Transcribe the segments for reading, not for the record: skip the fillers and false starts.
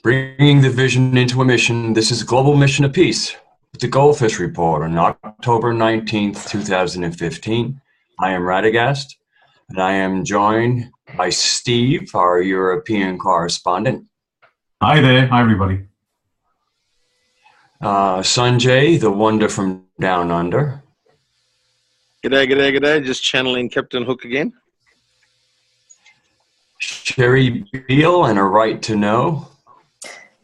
Bringing the vision into a mission. This is Global Mission of Peace with the GoldFish Report on October 19th, 2015. I am Radagast, and I am joined by Steve, our European correspondent. Hi there. Hi, everybody. Sanjay, the wonder from down under. G'day. Just channeling Captain Hook again. Sherry Beal and a right to know.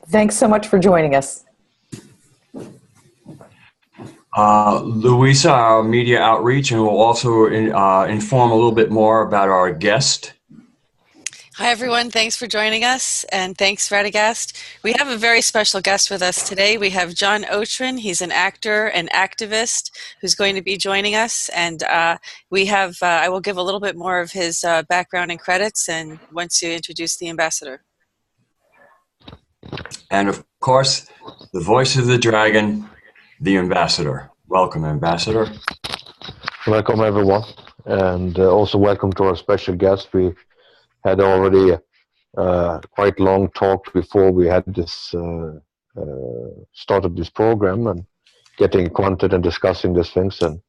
Thanks so much for joining us. Louisa, our media outreach, and we'll also inform a little bit more about our guest. Hi, everyone. Thanks for joining us, and thanks, Radagast. We have a very special guest with us today. We have John Otrin. He's an actor and activist who's going to be joining us, and I will give a little bit more of his background and credits, and once you introduce the ambassador. And of course, the voice of the dragon, the ambassador. Welcome, ambassador. Welcome, everyone, and also welcome to our special guest. We had already quite long talk before we had this started this program and getting acquainted and discussing these things, and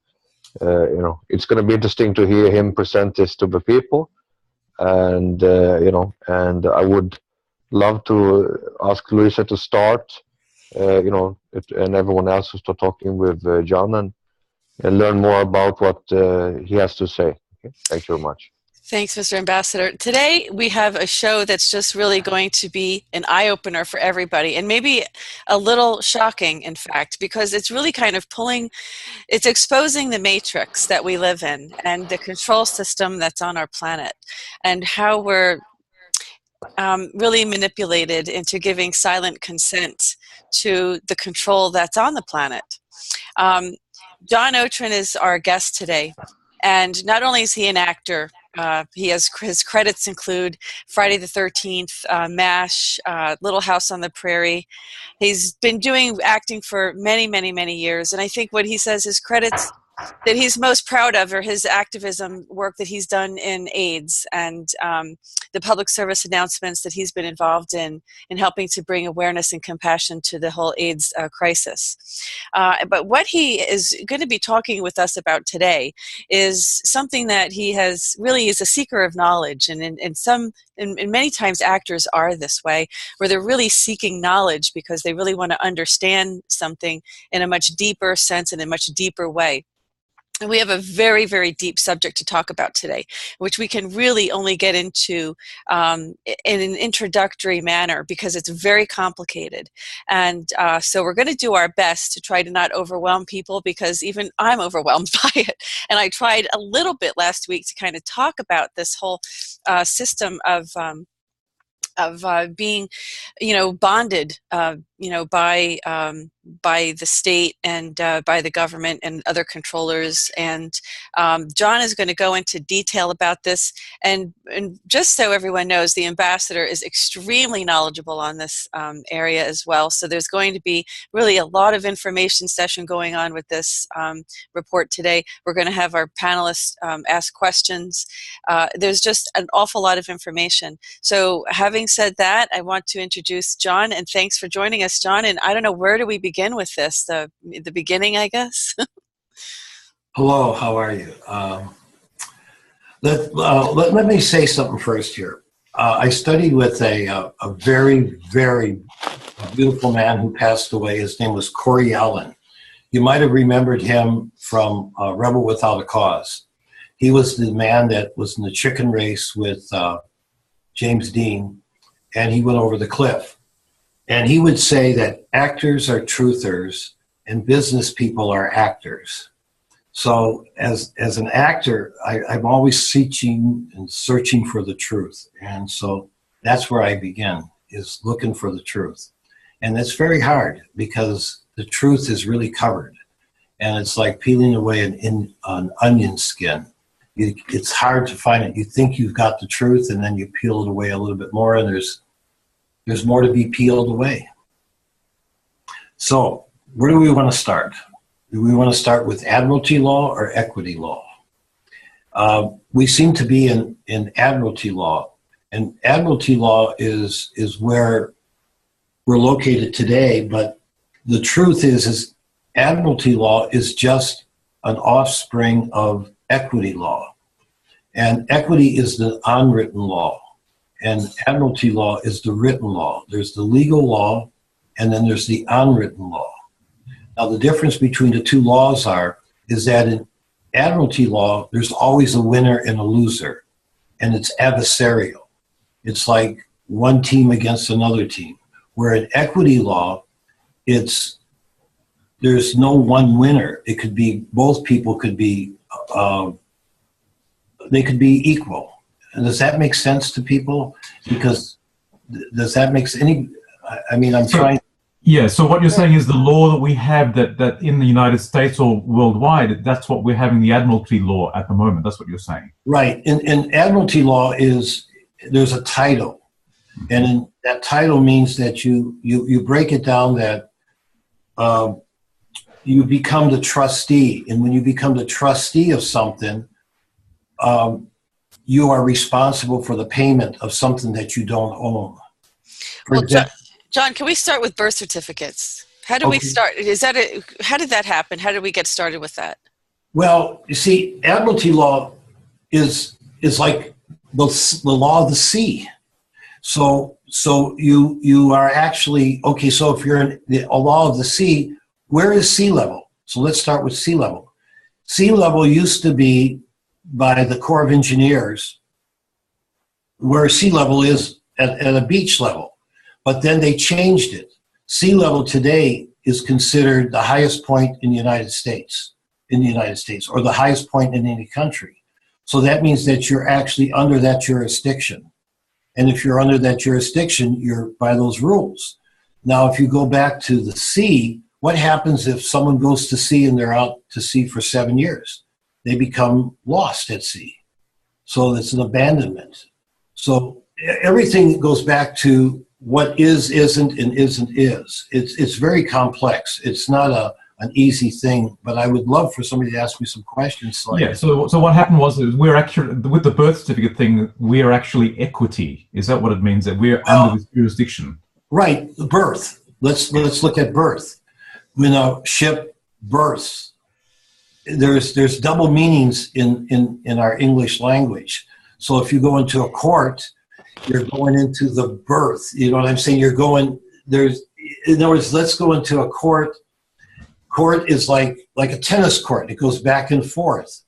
it's going to be interesting to hear him present this to the people, and and I would love to ask Luisa to start, and everyone else to start talking with John and learn more about what he has to say. Okay? Thank you very much. Thanks, Mr. Ambassador. Today, we have a show that's just really going to be an eye-opener for everybody, and maybe a little shocking, in fact, because it's really kind of it's exposing the matrix that we live in and the control system that's on our planet, and how we're really manipulated into giving silent consent to the control that's on the planet. John Otrin is our guest today, and not only is he an actor, his credits include Friday the 13th, MASH, Little House on the Prairie. He's been doing acting for many years, and I think what he says his credits that he's most proud of are his activism work that he's done in AIDS and the public service announcements that he's been involved in helping to bring awareness and compassion to the whole AIDS crisis. But what he is going to be talking with us about today is something that he is a seeker of knowledge, and many times actors are this way, where they're really seeking knowledge because they really want to understand something in a much deeper sense and in a much deeper way. And we have a very deep subject to talk about today, which we can really only get into in an introductory manner because it's very complicated. And so we're going to do our best to try to not overwhelm people, because even I'm overwhelmed by it. And I tried a little bit last week to kind of talk about this whole system of being, bonded, by the state and by the government and other controllers. And John is going to go into detail about this. And just so everyone knows, the ambassador is extremely knowledgeable on this area as well. So there's going to be really a lot of information session going on with this report today. We're going to have our panelists ask questions. There's just an awful lot of information. So having said that, I want to introduce John, and thanks for joining us, John. And I don't know, where do we begin with this? The beginning, I guess. Hello, how are you? Let me say something first here. I studied with a very beautiful man who passed away. His name was Corey Allen. You might have remembered him from Rebel Without a Cause. He was the man that was in the chicken race with James Dean, and he went over the cliff. And he would say that actors are truthers and business people are actors. So as an actor, I'm always seeking and searching for the truth. And so that's where I begin, is looking for the truth. And it's very hard because the truth is really covered. And it's like peeling away an onion skin. It's hard to find it. You think you've got the truth, and then you peel it away a little bit more, and there's more to be peeled away. So where do we want to start? Do we want to start with admiralty law or equity law? We seem to be in admiralty law, and admiralty law is where we're located today. But the truth is admiralty law is just an offspring of equity law. And equity is the unwritten law. And admiralty law is the written law. There's the legal law, and then there's the unwritten law. Now, the difference between the two laws is that in admiralty law, there's always a winner and a loser, and it's adversarial. It's like one team against another team. Where in equity law, there's no one winner. It could be, both people could be, they could be equal. And does that make sense to people? Because does that make any, I mean, I'm trying. Yeah, so what you're saying is the law that we have that in the United States or worldwide, that's what we're having the admiralty law at the moment. That's what you're saying. Right. In admiralty law there's a title. And in that title means that you break it down that you become the trustee. And when you become the trustee of something, you are responsible for the payment of something that you don't own. Well, John, can we start with birth certificates? How do we start? How did that happen? How did we get started with that? Well, you see, admiralty law is like the law of the sea. So you are actually, okay, so if you're in a law of the sea, where is sea level? So let's start with sea level. Sea level used to be by the Corps of Engineers, where sea level is at a beach level. But then they changed it. Sea level today is considered the highest point in the United States, or the highest point in any country. So that means that you're actually under that jurisdiction. And if you're under that jurisdiction, you're by those rules. Now, if you go back to the sea, what happens if someone goes to sea and they're out to sea for 7 years? They become lost at sea. So it's an abandonment. So everything goes back to what is, isn't, and isn't is. It's very complex. It's not an easy thing, but I would love for somebody to ask me some questions. Yeah, so what happened was we're actually, with the birth certificate thing, we're actually equity. Is that what it means, that we're under this jurisdiction? Right, the birth. Let's look at birth. When a ship berths, there's double meanings in our English language. So if you go into a court, you're going into the birth. You know what I'm saying? In other words, let's go into a court. Court is like a tennis court. It goes back and forth.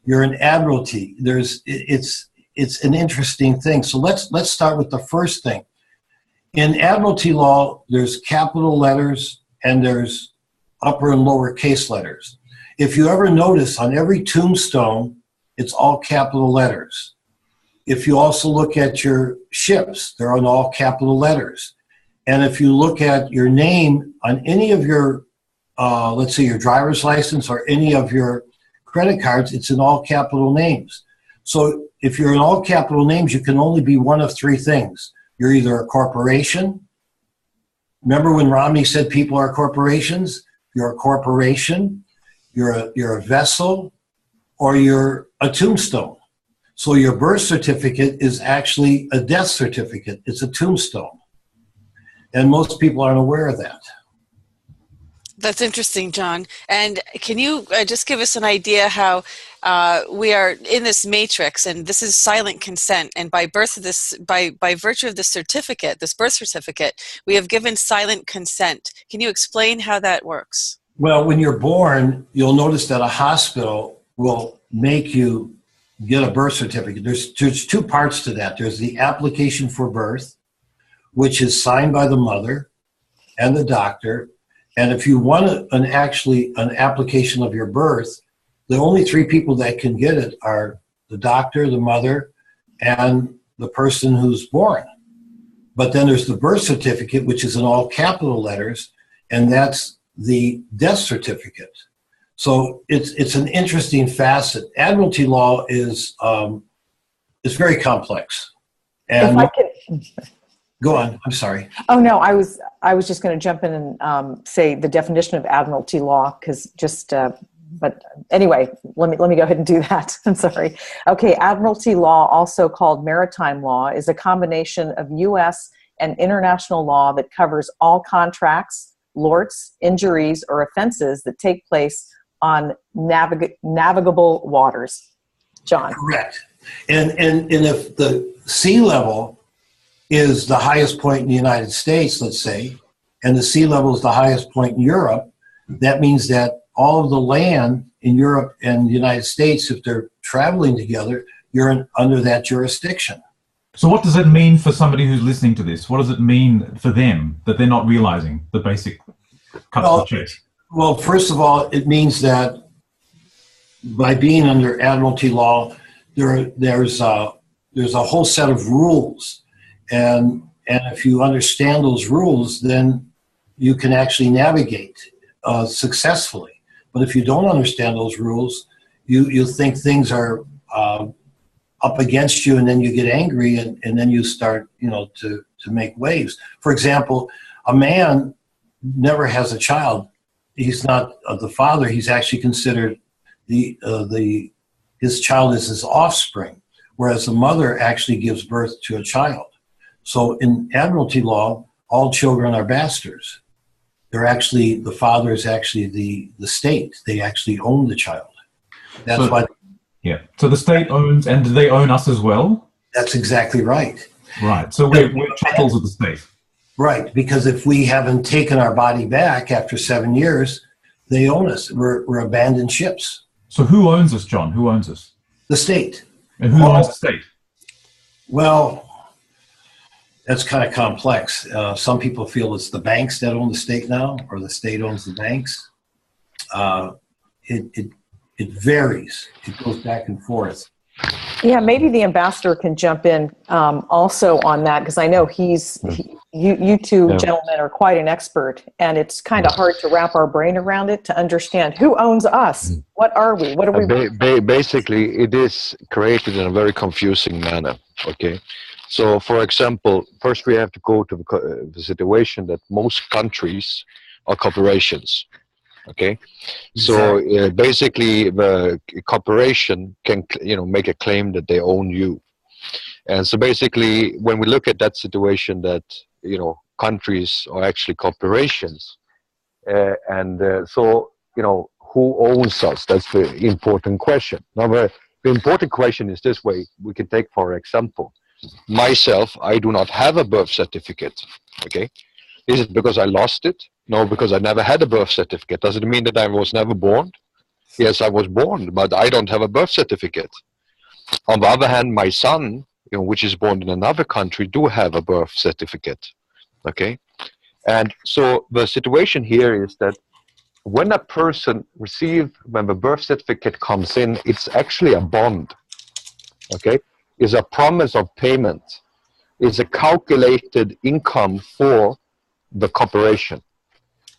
You're in admiralty. It's an interesting thing. So let's start with the first thing. In admiralty law, there's capital letters and there's upper and lower case letters. If you ever notice, on every tombstone, it's all capital letters. If you also look at your ships, they're on all capital letters. And if you look at your name on any of your, let's say your driver's license or any of your credit cards, it's in all capital names. So if you're in all capital names, you can only be one of three things. You're either a corporation. Remember when Romney said people are corporations? You're a corporation, you're a vessel, or you're a tombstone. So your birth certificate is actually a death certificate. It's a tombstone. And most people aren't aware of that. That's interesting, John. And can you just give us an idea how we are in this matrix, and this is silent consent, and by virtue of this certificate, this birth certificate, we have given silent consent. Can you explain how that works? Well, when you're born, you'll notice that a hospital will make you get a birth certificate. There's two parts to that. There's the application for birth, which is signed by the mother and the doctor. And if you want an application of your birth, the only three people that can get it are the doctor, the mother, and the person who's born. But then there's the birth certificate, which is in all capital letters, and that's the death certificate. So it's an interesting facet. Admiralty law is very complex. And if I could, go on. I'm sorry. Oh no, I was just going to jump in and say the definition of admiralty law, because just. But anyway, let me go ahead and do that. I'm sorry. Okay, admiralty law, also called maritime law, is a combination of U.S. and international law that covers all contracts, lorts, injuries, or offenses that take place on navigable waters. John. Correct. And if the sea level is the highest point in the United States, let's say, and the sea level is the highest point in Europe, that means that all of the land in Europe and the United States, if they're traveling together, you're under that jurisdiction. So what does it mean for somebody who's listening to this? What does it mean for them that they're not realizing the basic cuts of the chase? Well, first of all, it means that by being under Admiralty law, there's a whole set of rules, and if you understand those rules, then you can actually navigate successfully. But if you don't understand those rules, you think things are up against you, and then you get angry, and then you start, to make waves. For example, a man never has a child. He's not the father. He's actually considered his child is his offspring, whereas the mother actually gives birth to a child. So in Admiralty law, all children are bastards. The father is actually the state. They actually own the child. That's why. Yeah. So the state owns, and do they own us as well? That's exactly right. Right. So we're chattels of the state. Right, because if we haven't taken our body back after 7 years, they own us. We're abandoned ships. So who owns us, John? Who owns us? The state. And who owns the state? Well, that's kind of complex. Some people feel it's the banks that own the state now, or the state owns the banks. It varies. It goes back and forth. Yeah, maybe the ambassador can jump in also on that, because I know you two gentlemen are quite an expert, and it's kind of hard to wrap our brain around it to understand who owns us. What are we? What are we? Basically, it is created in a very confusing manner. Okay, so for example, first we have to go to the situation that most countries are corporations. Okay, so basically the corporation can make a claim that they own you, and so basically when we look at that situation that countries are actually corporations, so who owns us? That's the important question. Now the important question is this way: we can take for example myself. I do not have a birth certificate. Okay, is it because I lost it? No, because I never had a birth certificate. Does it mean that I was never born? Yes, I was born, but I don't have a birth certificate. On the other hand, my son, which is born in another country, do have a birth certificate. Okay? And so the situation here is that when a person when the birth certificate comes in, it's actually a bond. Okay? It's a promise of payment. It's a calculated income for the corporation.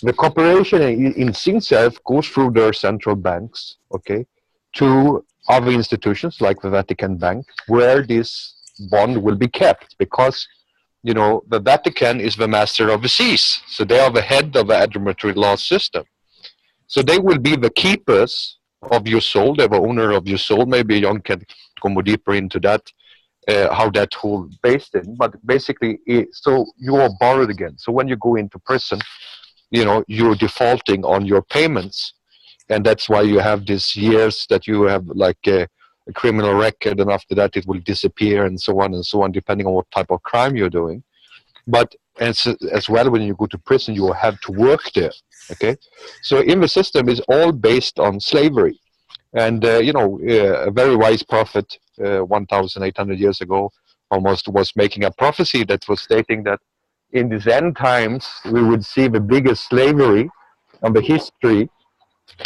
The corporation in itself goes through their central banks, okay, to other institutions like the Vatican Bank, where this bond will be kept, because the Vatican is the master of the seas, so they are the head of the Admiralty law system. So they will be the keepers of your soul. They're the owner of your soul. Maybe John can go more deeper into that, how that whole based in. But basically, so you are borrowed again. So when you go into prison, you're defaulting on your payments, and that's why you have these years that you have like a criminal record, and after that it will disappear, and so on, depending on what type of crime you're doing. But as well, when you go to prison, you will have to work there. Okay, so in the system is all based on slavery, and a very wise prophet 1,800 years ago almost was making a prophecy that was stating that in these end times, we would see the biggest slavery of the history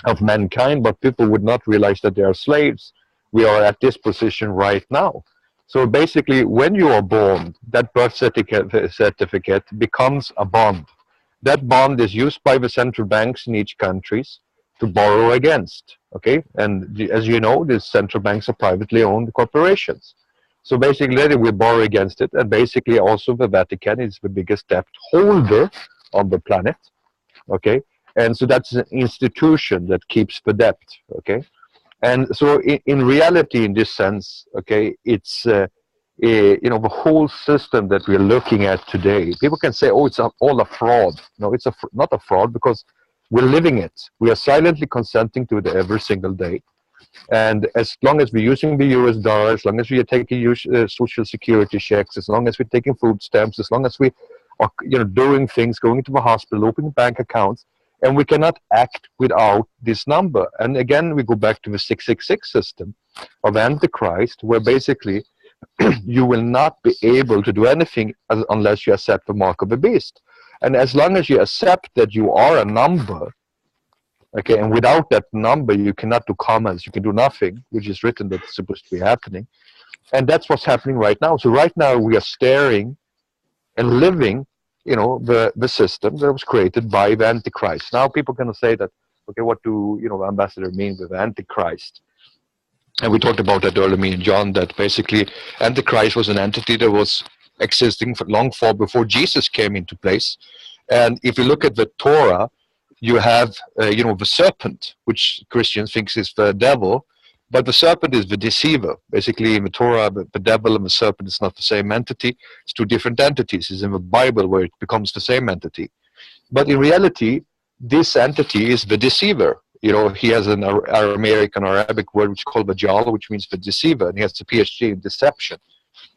of mankind, but people would not realize that they are slaves. We are at this position right now. So basically, when you are born, that birth certificate becomes a bond. That bond is used by the central banks in each country to borrow against. Okay, and as you know, these central banks are privately owned corporations. So basically, we borrow against it, and basically also the Vatican is the biggest debt holder on the planet, okay? And so that's an institution that keeps the debt, okay? And so in reality, in this sense, okay, it's the whole system that we're looking at today, people can say, oh, it's all a fraud. No, it's not a fraud, because we're living it. We are silently consenting to it every single day. And as long as we're using the US dollar, as long as we are taking social security checks, as long as we're taking food stamps, as long as we are doing things, going to the hospital, opening bank accounts, and we cannot act without this number. And again, we go back to the 666 system of Antichrist, where basically you will not be able to do anything unless you accept the mark of the beast. And as long as you accept that you are a number, okay, and without that number you cannot do commas, you can do nothing, which is written that's supposed to be happening. And that's what's happening right now. So right now we are staring and living, the system that was created by the Antichrist. Now people can say that, okay, what do Ambassador mean with Antichrist? And we talked about that earlier, me and John, that basically Antichrist was an entity that was existing for long before Jesus came into place. And if you look at the Torah, you have, the serpent, which Christians think is the devil, but the serpent is the deceiver. Basically, in the Torah, the devil and the serpent is not the same entity. It's two different entities. It's in the Bible where it becomes the same entity. But in reality, this entity is the deceiver. He has an Aramaic and Arabic word which is called Bajal, which means the deceiver, and he has a PhD in deception.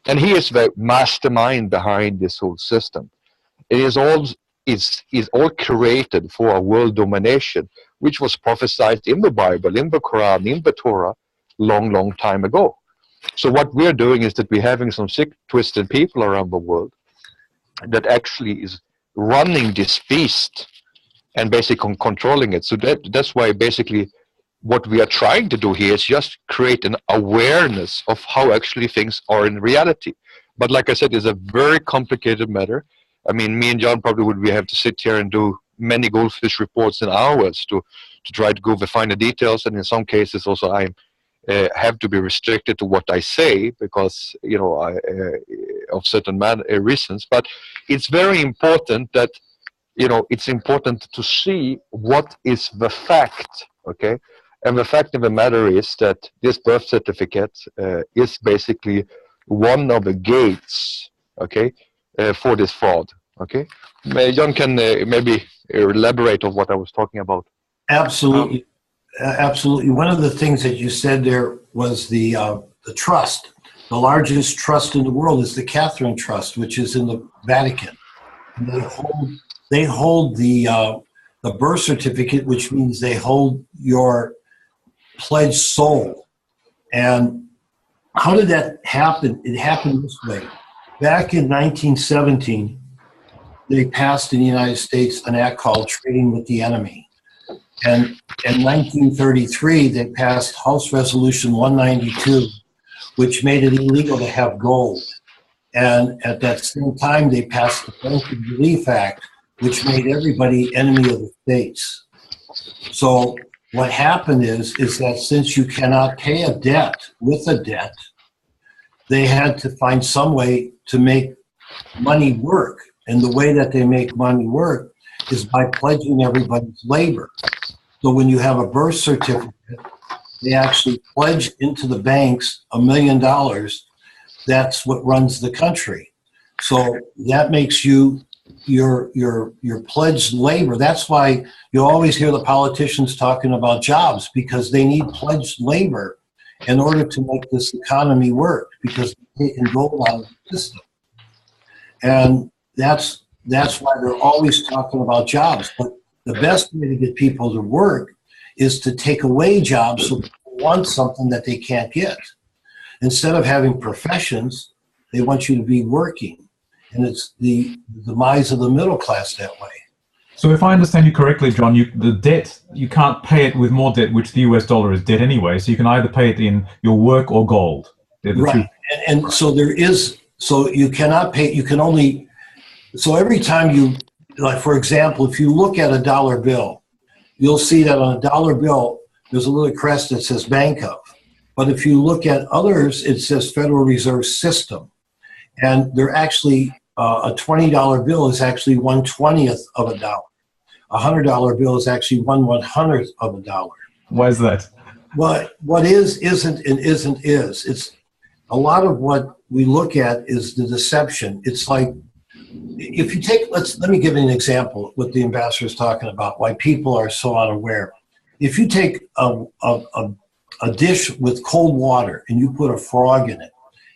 And he is the mastermind behind this whole system. It is all created for a world domination, which was prophesied in the Bible, in the Quran, in the Torah, long time ago. So what we're doing is that we're having some sick, twisted people around the world that actually is running this beast and basically controlling it. So that's why basically what we are trying to do here is just create an awareness of how actually things are in reality. But like I said, it's a very complicated matter. I mean, me and John probably would have to sit here and do many GoldFish reports in hours to try to go find the details. And in some cases also I have to be restricted to what I say because, of certain reasons. But it's very important that, it's important to see what is the fact, okay? And the fact of the matter is that this birth certificate is basically one of the gates, okay, for this fraud, okay? John can maybe elaborate on what I was talking about. Absolutely. Absolutely. One of the things that you said there was the trust. The largest trust in the world is the Catherine Trust, which is in the Vatican. And they hold the birth certificate, which means they hold your pledged soul. And how did that happen? It happened this way. Back in 1917, they passed in the United States an act called Trading with the Enemy. And in 1933, they passed House Resolution 192, which made it illegal to have gold. And at that same time, they passed the Banking Relief Act, which made everybody enemy of the states. So what happened is that since you cannot pay a debt with a debt, they had to find some way to make money work. And the way that they make money work is by pledging everybody's labor. So when you have a birth certificate, they actually pledge into the banks $1 million. That's what runs the country. So that makes you your pledged labor. That's why you always hear the politicians talking about jobs, because they need pledged labor in order to make this economy work, because they can go out of the system. And that's why they're always talking about jobs. But the best way to get people to work is to take away jobs so people want something that they can't get. Instead of having professions, they want you to be working. And it's the demise of the middle class that way. So if I understand you correctly, John, the debt, you can't pay it with more debt, which the US dollar is debt anyway. So you can either pay it in your work or gold. Right. And so so you cannot pay, you can only, so every time you, like for example, if you look at a dollar bill, you'll see that on a dollar bill, there's a little crest that says Bank of. But if you look at others, it says Federal Reserve System. And they're actually, a $20 bill is actually 1/20th of a dollar. A $100 bill is actually 1/100th of a dollar. Why is that? What is, isn't, and isn't is. It's a lot of what we look at is the deception. It's like, if you take, let me give you an example, what the ambassador is talking about, why people are so unaware. If you take a dish with cold water and you put a frog in it,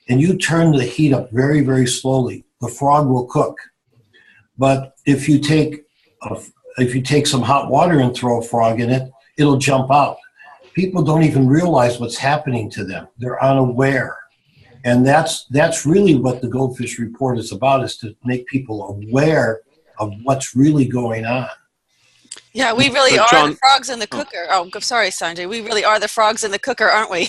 and you turn the heat up very, very slowly, the frog will cook. But if you take some hot water and throw a frog in it, it'll jump out. People don't even realize what's happening to them. They're unaware. And that's really what the GoldFish report is about, is to make people aware of what's really going on. Yeah, we really are the frogs in the cooker. Oh, sorry, Sanjay. We really are the frogs in the cooker, aren't we?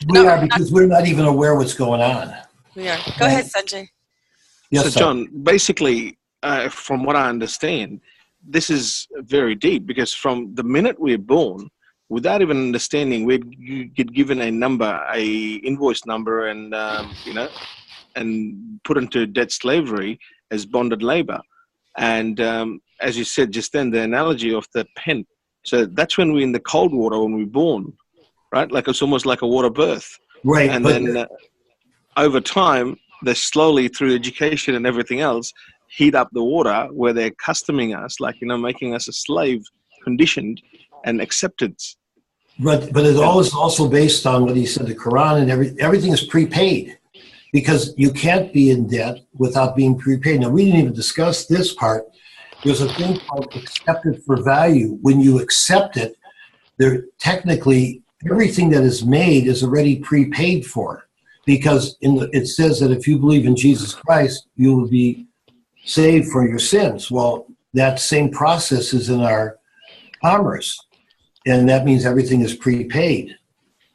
We are, because we're not even aware what's going on. We are. Go ahead, Sanjay. Yes, so, John, basically, from what I understand, this is very deep, because from the minute we're born, without even understanding, you get given a number, a invoice number, and and put into debt slavery as bonded labor. And as you said just then, the analogy of the pen. So that's when we're in the cold water when we're born, right? Like it's almost like a water birth. Right. And then over time, they slowly, through education and everything else, heat up the water where they're customing us, like, making us a slave, conditioned and acceptance. But it's always also based on what he said, the Quran, and everything is prepaid, because you can't be in debt without being prepaid. Now, we didn't even discuss this part. There's a thing called accepted for value. When you accept it, technically everything that is made is already prepaid for, because it says that if you believe in Jesus Christ, you will be saved for your sins. Well, that same process is in our commerce. And that means everything is prepaid.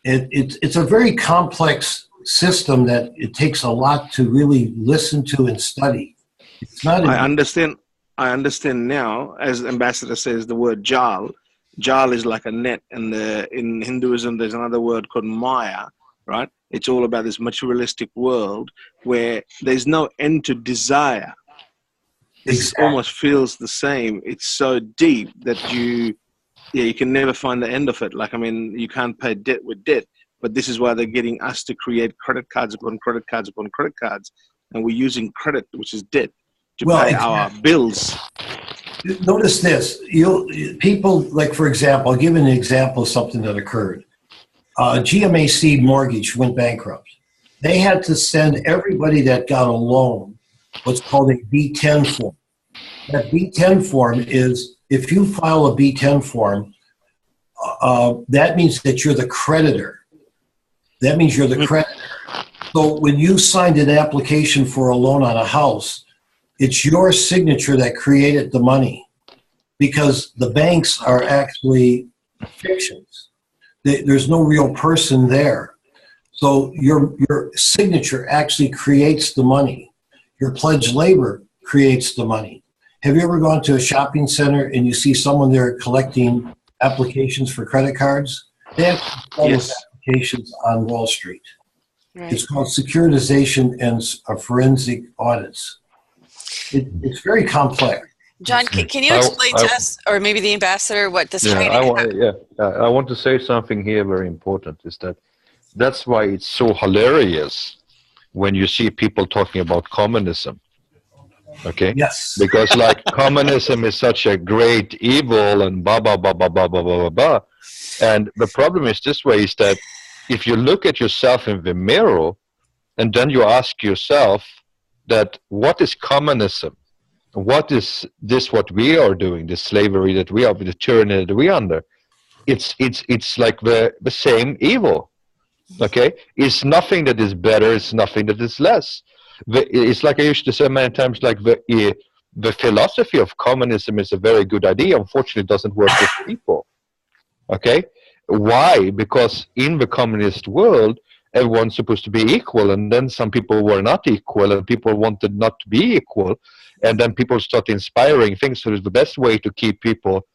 It's a very complex system that it takes a lot to really listen to and study. It's not. I understand now, as Ambassador says, the word jal. Jal is like a net, and in Hinduism there's another word called maya, right? It's all about this materialistic world where there's no end to desire. It almost feels the same. It's so deep that you can never find the end of it. Like, you can't pay debt with debt, but this is why they're getting us to create credit cards upon credit cards upon credit cards, and we're using credit, which is debt, to pay our bills. Notice this. People, like, for example, I'll give an example of something that occurred. GMAC Mortgage went bankrupt. They had to send everybody that got a loan what's called a B-10 form. That B-10 form is, if you file a B-10 form, that means that you're the creditor. That means you're the creditor. So when you signed an application for a loan on a house, it's your signature that created the money, because the banks are actually fictions. There's no real person there. So your signature actually creates the money. Your pledged labor creates the money. Have you ever gone to a shopping center and you see someone there collecting applications for credit cards? They have those applications on Wall Street. Right. It's called securitization and forensic audits. It's very complex. John, can you explain to us, or maybe the ambassador, what this training I want to say something here very important, is that's why it's so hilarious when you see people talking about communism. Okay? Yes. Because like communism is such a great evil and blah, blah, blah, blah, blah, blah, blah, blah. And the problem is this way, is that if you look at yourself in the mirror and then you ask yourself that what is communism? What is this, what we are doing, the slavery that we are, the tyranny that we are under? It's like the same evil. Okay? It's nothing that is better, it's nothing that is less. It's like I used to say many times, like the philosophy of communism is a very good idea. Unfortunately, it doesn't work with people. Okay? Why? Because in the communist world, everyone's supposed to be equal, and then some people were not equal, and people wanted not to be equal, and then people start inspiring things. So the best way to keep people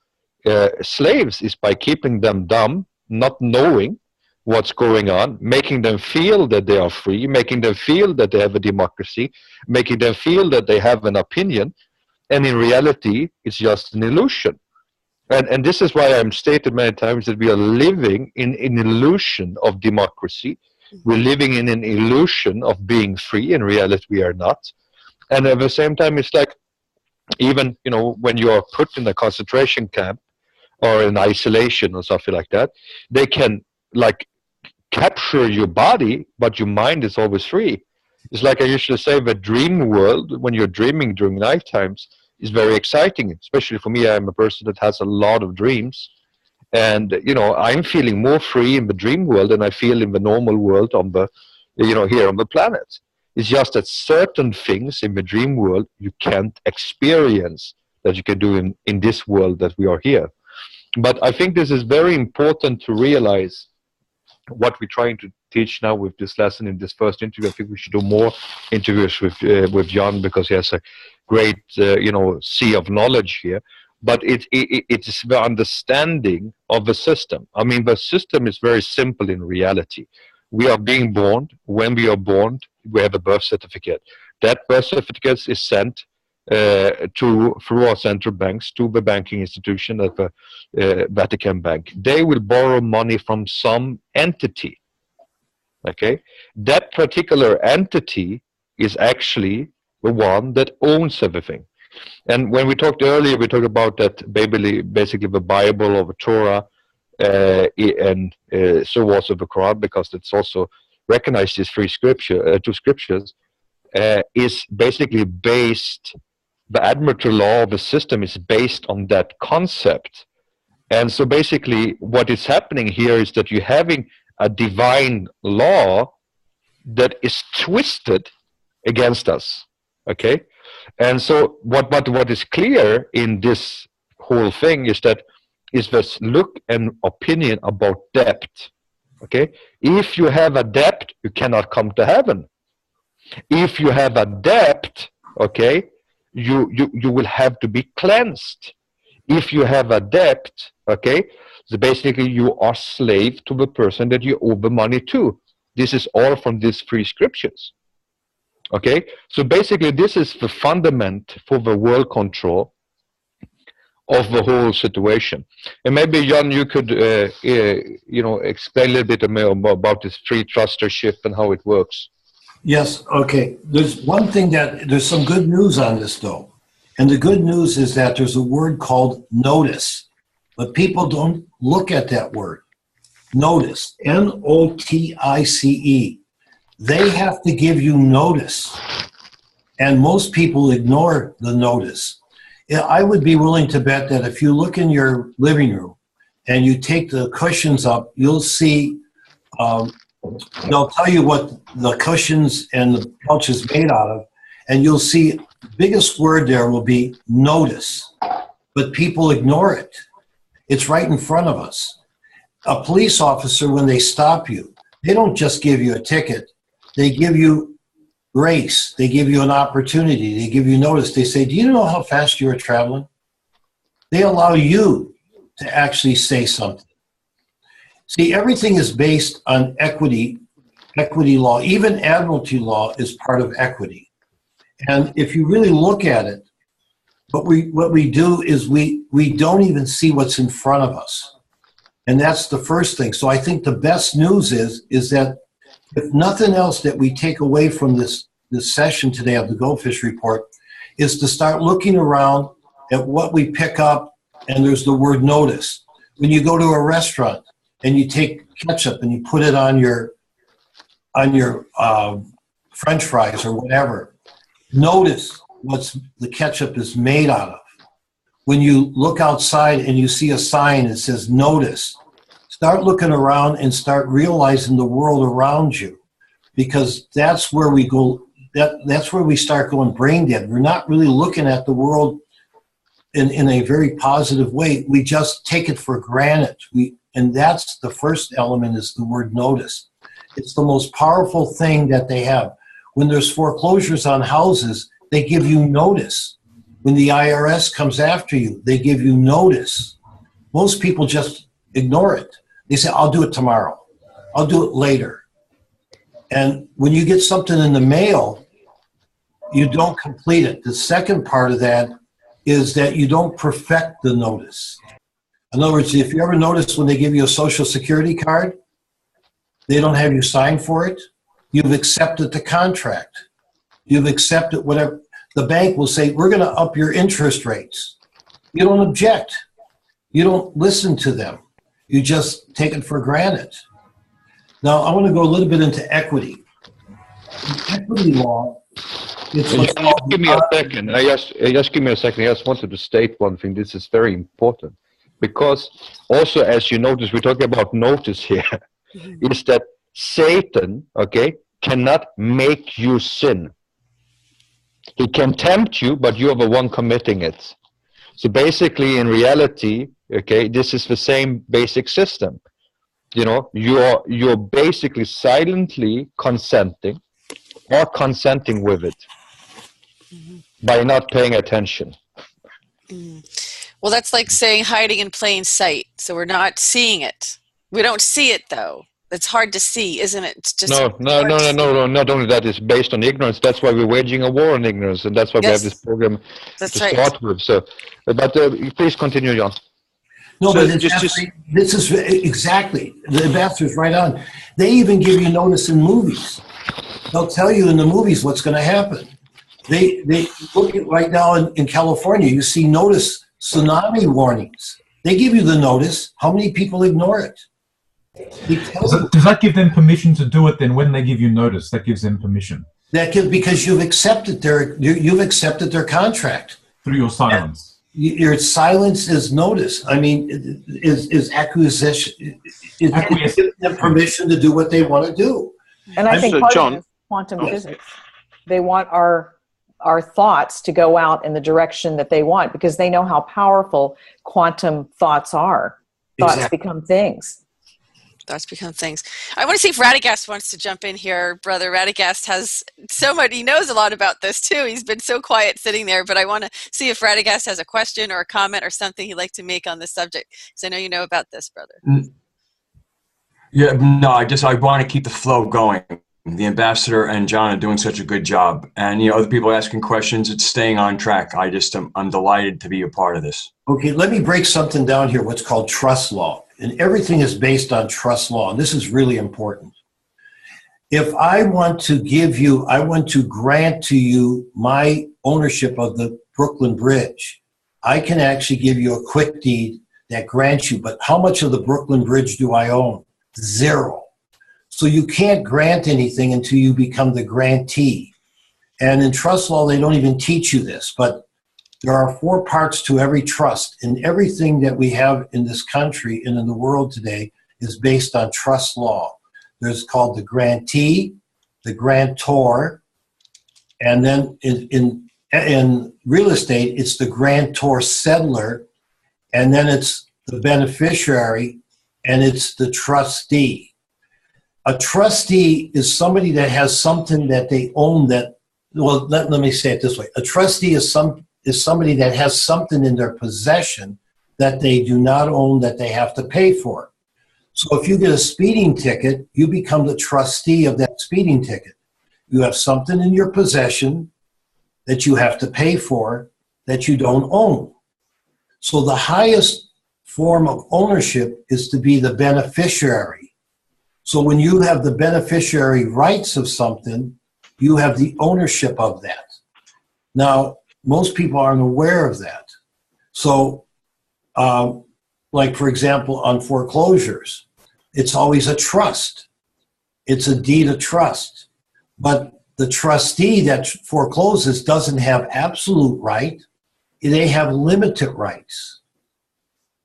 slaves is by keeping them dumb, not knowing what's going on, making them feel that they are free, making them feel that they have a democracy, making them feel that they have an opinion, and in reality, it's just an illusion. And this is why I'm stated many times that we are living in an illusion of democracy. We're living in an illusion of being free. In reality, we are not. And at the same time, it's like, even, you know, when you are put in a concentration camp or in isolation or something like that, they can like capture your body, but your mind is always free. It's like I usually say, the dream world, when you're dreaming during night times, is very exciting. Especially for me, I'm a person that has a lot of dreams. And, you know, I'm feeling more free in the dream world than I feel in the normal world on the, you know, here on the planet. It's just that certain things in the dream world you can't experience that you can do in this world that we are here. But I think this is very important to realize what we're trying to teach now with this lesson in this first interview. I think we should do more interviews with John, because he has a great, you know, sea of knowledge here. But it's the understanding of the system. I mean, the system is very simple in reality. We are being born. When we are born, we have a birth certificate. That birth certificate is sent through our central banks to the banking institution at the Vatican Bank. They will borrow money from some entity. Okay, that particular entity is actually the one that owns everything. And when we talked earlier, we talked about that basically the Bible or the Torah, and so also the Quran, because it's also recognized as two scriptures, is basically based, the admiralty law of the system is based on that concept. And so basically what is happening here is that you're having a divine law that is twisted against us. Okay? And so what is clear in this whole thing is that is this look and opinion about debt. Okay? If you have a debt, you cannot come to heaven. If you have a debt, okay, you will have to be cleansed. If you have a debt, okay, so basically you are slave to the person that you owe the money to. This is all from these three scriptures. Okay, so basically this is the fundament for the world control of the whole situation. And maybe Jan, you could you know, explain a little bit more about this free trustership and how it works. Yes, okay. There's one thing there's some good news on this though. And the good news is that there's a word called notice, but people don't look at that word. Notice, N-O-T-I-C-E. They have to give you notice, and most people ignore the notice. I would be willing to bet that if you look in your living room and you take the cushions up, you'll see, they'll tell you what the cushions and the couch is made out of, and you'll see the biggest word there will be notice, but people ignore it. It's right in front of us. A police officer, when they stop you, they don't just give you a ticket. They give you grace. They give you an opportunity. They give you notice. They say, do you know how fast you are traveling? They allow you to actually say something. See, everything is based on equity law. Even admiralty law is part of equity. And if you really look at it, what we do is we don't even see what's in front of us. And that's the first thing. So I think the best news is that if nothing else that we take away from this session today of the GoldFish Report is to start looking around at what we pick up, and there's the word notice. When you go to a restaurant and you take ketchup and you put it on your French fries or whatever, notice what the ketchup is made out of. When you look outside and you see a sign that says notice, start looking around and start realizing the world around you, because that's where we go. That's where we start going brain dead. We're not really looking at the world in a very positive way. We just take it for granted. And that's the first element, is the word notice. It's the most powerful thing that they have. When there's foreclosures on houses, they give you notice. When the IRS comes after you, they give you notice. Most people just ignore it. They say, I'll do it tomorrow. I'll do it later. And when you get something in the mail, you don't complete it. The second part of that is that you don't perfect the notice. In other words, if you ever notice when they give you a Social Security card, They don't have you sign for it. You've accepted the contract. You've accepted whatever. The bank will say, we're going to up your interest rates. You don't object. You don't listen to them. You just take it for granted. Now, I want to go a little bit into equity. In equity law, it's what's called give me a second. Just give me a second. I just wanted to state one thing. This is very important. Because also, as you notice, we're talking about notice here, is that Satan, okay, cannot make you sin. He can tempt you, but you are the one committing it. So basically, in reality, okay, this is the same basic system. You know, you're basically silently consenting or consenting with it by not paying attention. Well, that's like saying hiding in plain sight. So we're not seeing it. We don't see it, though. It's hard to see, isn't it? It's just No. Not only that, it's based on ignorance. That's why we're waging a war on ignorance, and that's why we have this program to start with. So, but please continue, John. No, but this is exactly, the ambassador's right on. They even give you notice in movies. They'll tell you in the movies what's going to happen. They look at right now in California, you see notice tsunami warnings. They give you the notice. How many people ignore it? Does that give them permission to do it then when they give you notice? That gives them permission? Because you've accepted their contract. Through your silence. Your silence is notice. I mean, is acquisition. Is giving them permission to do what they want to do. And I think part of it is quantum physics. They want our thoughts to go out in the direction that they want because they know how powerful quantum thoughts are. Thoughts become things. Thoughts become things. I want to see if Radagast wants to jump in here. Brother Radagast has so much, he knows a lot about this too. He's been so quiet sitting there, but I want to see if Radagast has a question or a comment or something he'd like to make on this subject, because I know you know about this, brother. Yeah, no, I want to keep the flow going. The ambassador and John are doing such a good job, and other people asking questions. It's staying on track. I'm delighted to be a part of this. Okay, let me break something down here. What's called trust law, and everything is based on trust law. And this is really important. If I want to grant to you my ownership of the Brooklyn Bridge, I can actually give you a quick deed that grants you. But how much of the Brooklyn Bridge do I own? 0. So you can't grant anything until you become the grantee. And in trust law, they don't even teach you this, but there are 4 parts to every trust. And everything that we have in this country and in the world today is based on trust law. There's called the grantee, the grantor, and then in real estate, it's the grantor settler, and then it's the beneficiary, and it's the trustee. A trustee is somebody that has something that they own that, well, let me say it this way. A trustee is somebody that has something in their possession that they do not own that they have to pay for. So if you get a speeding ticket, you become the trustee of that speeding ticket. You have something in your possession that you have to pay for that you don't own. So the highest form of ownership is to be the beneficiary. So when you have the beneficiary rights of something, you have the ownership of that. Now, most people aren't aware of that. So, like for example, on foreclosures, it's always a trust. It's a deed of trust. But the trustee that forecloses doesn't have absolute right. They have limited rights.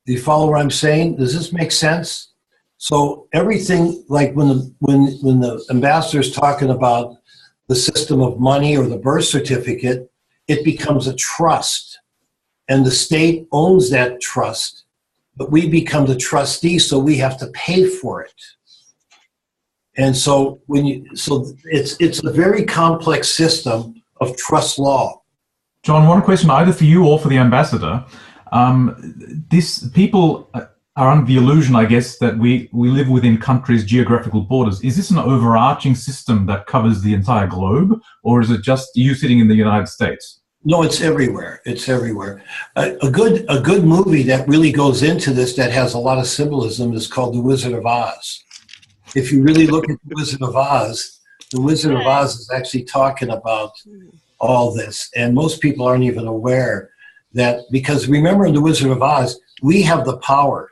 Do you follow what I'm saying? Does this make sense? So everything, like when the ambassador is talking about the system of money or the birth certificate, it becomes a trust, and the state owns that trust, but we become the trustee, so we have to pay for it. And so it's a very complex system of trust law. John, one question either for you or for the ambassador. People are under the illusion, I guess, that we live within countries' geographical borders. Is this an overarching system that covers the entire globe, or is it just you sitting in the United States? No, it's everywhere. It's everywhere. A good movie that really goes into this, that has a lot of symbolism, is called The Wizard of Oz. if you really look at the Wizard of Oz, the Wizard of Oz is actually talking about all this. And most people aren't even aware that, because remember in the Wizard of Oz, we have the power.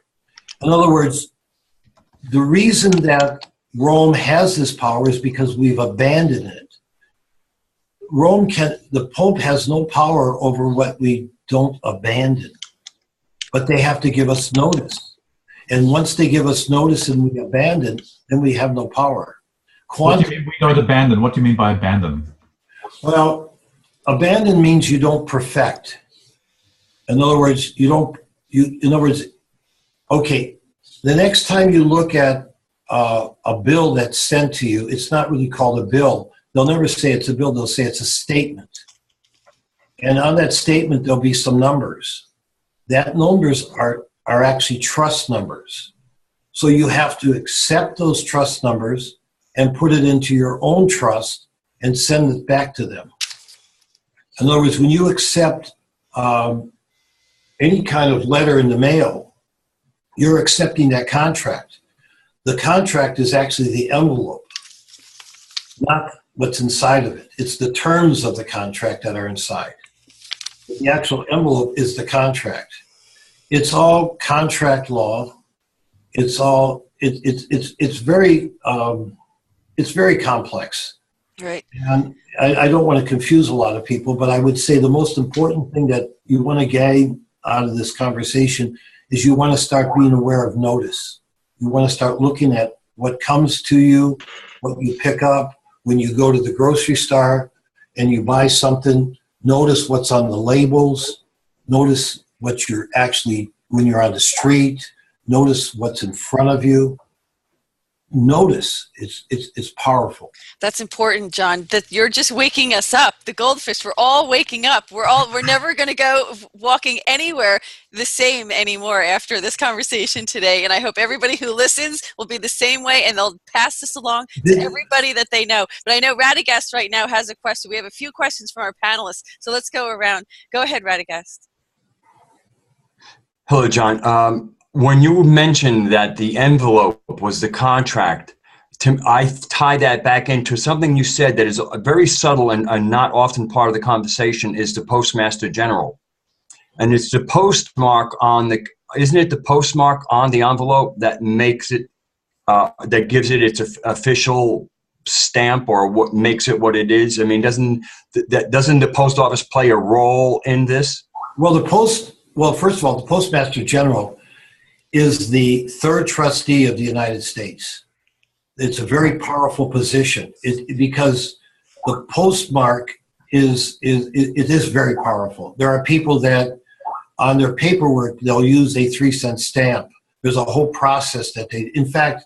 In other words, the reason that Rome has this power is because we've abandoned it. The Pope has no power over what we don't abandon, but they have to give us notice. And once they give us notice and we abandon, then we have no power. What do you mean we don't abandon? What do you mean by abandon? Well, abandon means you don't perfect. In other words, okay, the next time you look at a bill that's sent to you, it's not really called a bill. They'll never say it's a bill, they'll say it's a statement. And on that statement, there'll be some numbers. That numbers are actually trust numbers. So you have to accept those trust numbers and put it into your own trust and send it back to them. In other words, when you accept any kind of letter in the mail, you're accepting that contract. The contract is actually the envelope, not what's inside of it. It's the terms of the contract that are inside. The actual envelope is the contract. It's all contract law. It's all it's very complex. Right. And I don't want to confuse a lot of people, but I would say the most important thing that you want to gain out of this conversation is you want to start being aware of notice. You want to start looking at what comes to you, what you pick up when you go to the grocery store and you buy something. Notice what's on the labels. Notice what you're actually, when you're on the street. Notice what's in front of you. Notice. It's powerful. That's important, John, that you're just waking us up. The goldfish, we're all waking up. We're never going to go walking anywhere the same anymore after this conversation today. And I hope everybody who listens will be the same way, and they'll pass this along to everybody that they know. But I know Radagast right now has a question. We have a few questions from our panelists. So let's go around. Go ahead, Radagast. Hello, John. When you mentioned that the envelope was the contract, I tie that back into something you said that is very subtle and not often part of the conversation, is the Postmaster General. And it's the postmark on the, isn't it the postmark on the envelope that makes it, that gives it its official stamp, or what makes it what it is? I mean, doesn't the post office play a role in this? Well, first of all, the Postmaster General is the third trustee of the United States. It's a very powerful position because the postmark is very powerful. There are people that on their paperwork, they'll use a 3-cent stamp. There's a whole process that in fact,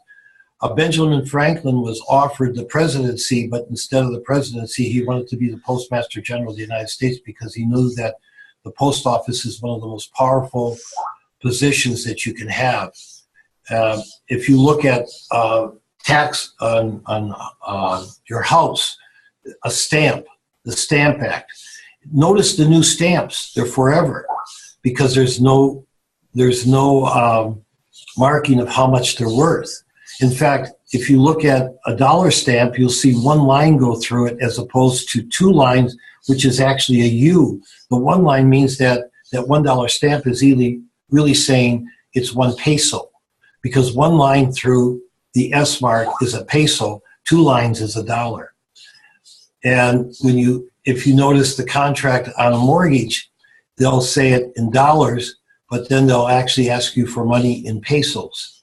Benjamin Franklin was offered the presidency, but instead of the presidency, he wanted to be the Postmaster General of the United States because he knew that the post office is one of the most powerful positions that you can have. If you look at tax on your house, a stamp, the Stamp Act. Notice the new stamps; they're forever because there's no marking of how much they're worth. In fact, if you look at a dollar stamp, you'll see one line go through it as opposed to 2 lines, which is actually a U. The 1 line means that $1 stamp is really saying it's 1 peso, because 1 line through the S mark is a peso, 2 lines is $1. And if you notice the contract on a mortgage, they'll say it in dollars, but then they'll actually ask you for money in pesos.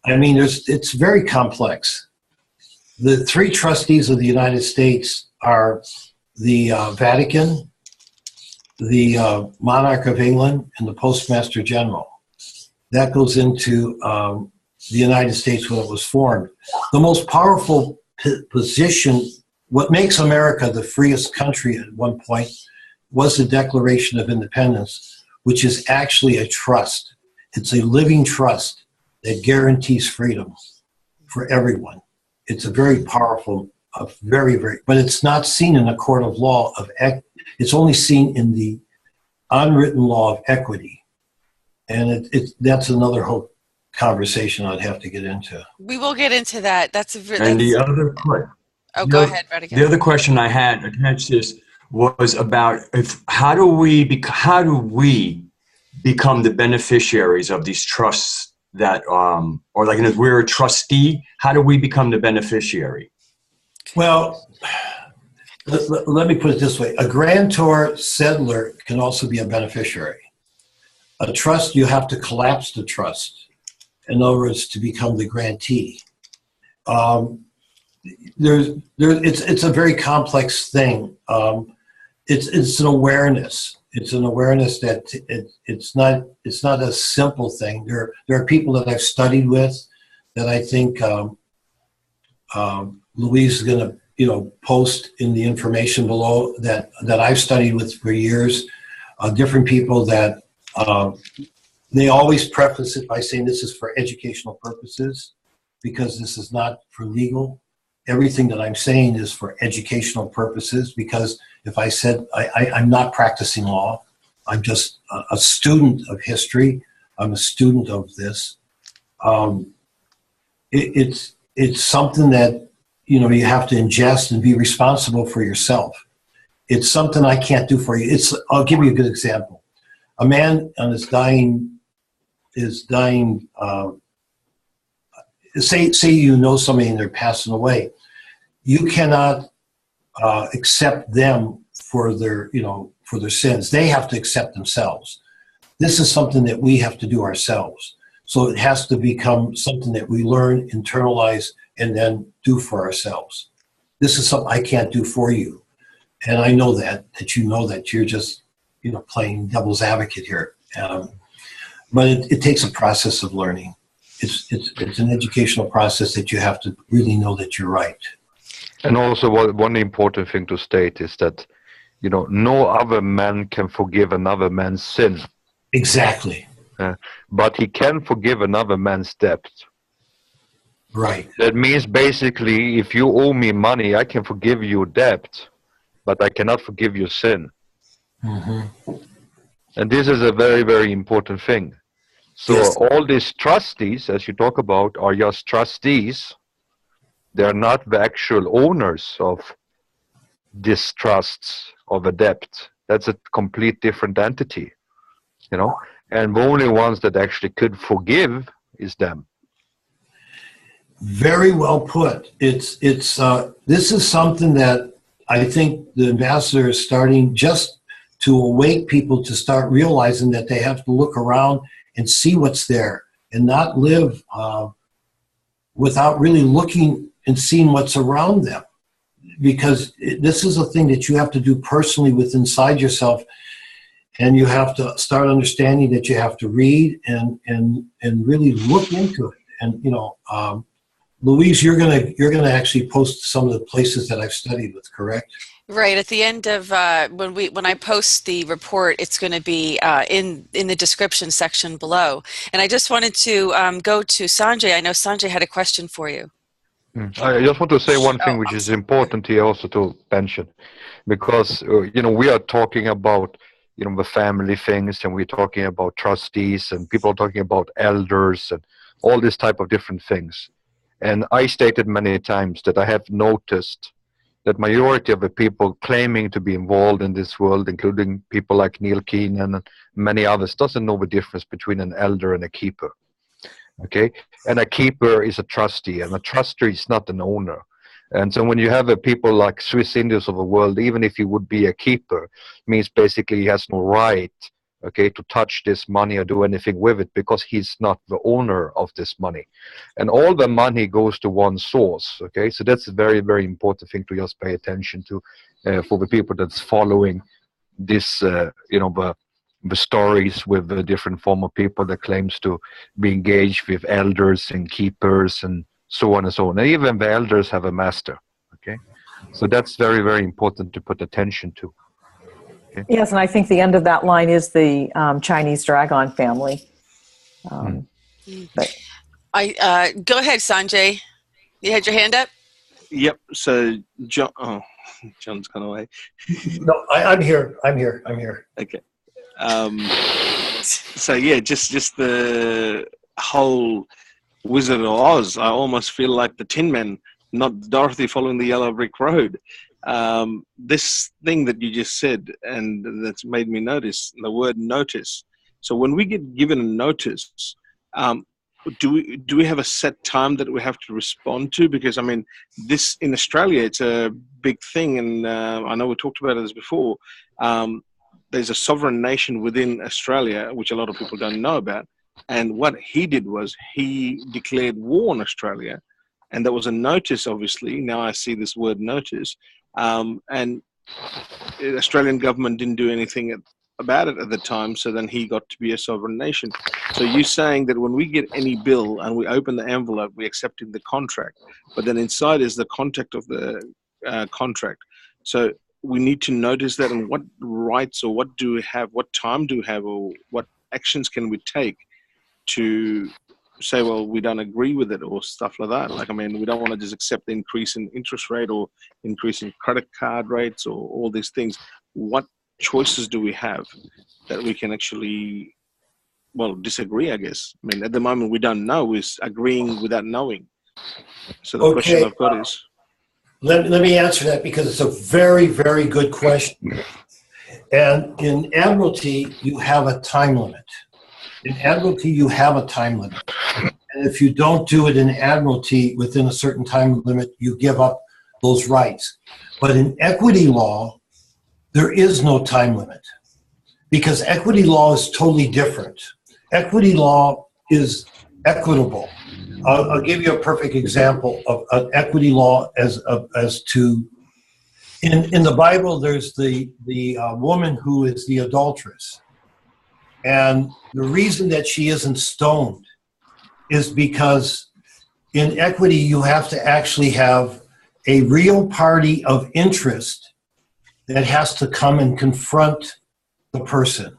I mean, it's very complex. The 3 trustees of the United States are the Vatican, the Monarch of England, and the Postmaster General. That goes into the United States when it was formed. The most powerful position, what makes America the freest country at one point, was the Declaration of Independence, which is actually a trust. It's a living trust that guarantees freedom for everyone. It's a very powerful, very, but it's not seen in a court of law it's only seen in the unwritten law of equity. And that's another whole conversation I'd have to get into. We will get into that. That's a And the other go ahead, Radhika. The other question I had attached to this was about how do we become the beneficiaries of these trusts that or like if we're a trustee, how do we become the beneficiary? Well, let me put it this way. A grantor settlor can also be a beneficiary. A trust, you have to collapse the trust. In other words, to become the grantee. It's a very complex thing. It's an awareness. It's an awareness that it's not a simple thing. There are people that I've studied with that I think Louise is going to post in the information below that I've studied with for years. Different people that they always preface it by saying this is for educational purposes because this is not for legal. Everything that I'm saying is for educational purposes because if I said I'm not practicing law, I'm just a student of history. I'm a student of this. It's something that you have to ingest and be responsible for yourself. It's something I can't do for you. I'll give you a good example. A man on his dying. Say somebody and they're passing away. You cannot accept them for their sins. They have to accept themselves. This is something that we have to do ourselves. So it has to become something that we learn, internalize, and then do for ourselves. This is something I can't do for you. And I know that you know that you're just, playing devil's advocate here. But it takes a process of learning. It's an educational process that you have to really know that you're right. And also one important thing to state is that, no other man can forgive another man's sin. Exactly. But he can forgive another man's debt. Right. That means basically if you owe me money, I can forgive your debt, but I cannot forgive your sin. Mm-hmm. And this is a very, very important thing. So yes. All these trustees, as you talk about, are just trustees. They're not the actual owners of these trusts of a debt. That's a complete different entity, and the only ones that actually could forgive is them. Very well put. This is something that I think the ambassador is starting just to awake people to start realizing that they have to look around and see what's there and not live without really looking and seeing what's around them. Because this is a thing that you have to do personally inside yourself, and you have to start understanding that you have to read and really look into it. And Louise, you're gonna actually post some of the places that I've studied with, correct? Right at the end of when I post the report, it's going to be in the description section below. And I just wanted to go to Sanjay. I know Sanjay had a question for you. I just want to say one thing which is important here also to mention, because we are talking about the family things, and we're talking about trustees, and people are talking about elders and all this type of different things. And I stated many times that I have noticed that majority of the people claiming to be involved in this world, including people like Neil Keenan and many others, doesn't know the difference between an elder and a keeper. Okay, and a keeper is a trustee, and a trustee is not an owner. And so when you have people like Swiss Indians of the world, even if he would be a keeper, means basically he has no right, okay, to touch this money or do anything with it, because he's not the owner of this money. And all the money goes to one source, okay? So that's a very, very important thing to just pay attention to for the people that's following this, the stories with the different former people that claims to be engaged with elders and keepers and so on and so on. And even the elders have a master, okay? So that's very, very important to put attention to. Okay? Yes, and I think the end of that line is the Chinese dragon family. Go ahead, Sanjay. You had your hand up? Yep. So John's gone away. No, I'm here. Okay. So yeah, just the whole Wizard of Oz. I almost feel like the Tin Man, not Dorothy following the yellow brick road. This thing that you just said, and that's made me notice the word notice. So when we get given a notice, do we have a set time that we have to respond to? Because I mean, this in Australia, it's a big thing, and I know we talked about this before. There's a sovereign nation within Australia, which a lot of people don't know about. And what he did was he declared war on Australia, and there was a notice. Obviously, now I see this word notice, and the Australian government didn't do anything about it at the time, so then he got to be a sovereign nation. So you're saying that when we get any bill and we open the envelope, we accept in the contract, but then inside is the content of the contract. So we need to notice that, and what rights or what do we have, what time do we have, or what actions can we take to say, well, we don't agree with it or stuff like that. Like, I mean, we don't want to just accept the increase in interest rate or increase in credit card rates or all these things. What choices do we have that we can actually, well, disagree, I guess? I mean, at the moment, we don't know. We're agreeing without knowing. So the question I've got is... Let me answer that, because it's a very, very good question. And in Admiralty, you have a time limit. In Admiralty, you have a time limit. And if you don't do it in Admiralty within a certain time limit, you give up those rights. But in equity law, there is no time limit, because equity law is totally different. Equity law is equitable. I'll give you a perfect example of an equity law as to, in the Bible, there's the woman who is the adulteress. And the reason that she isn't stoned is because in equity, you have to actually have a real party of interest that has to come and confront the person.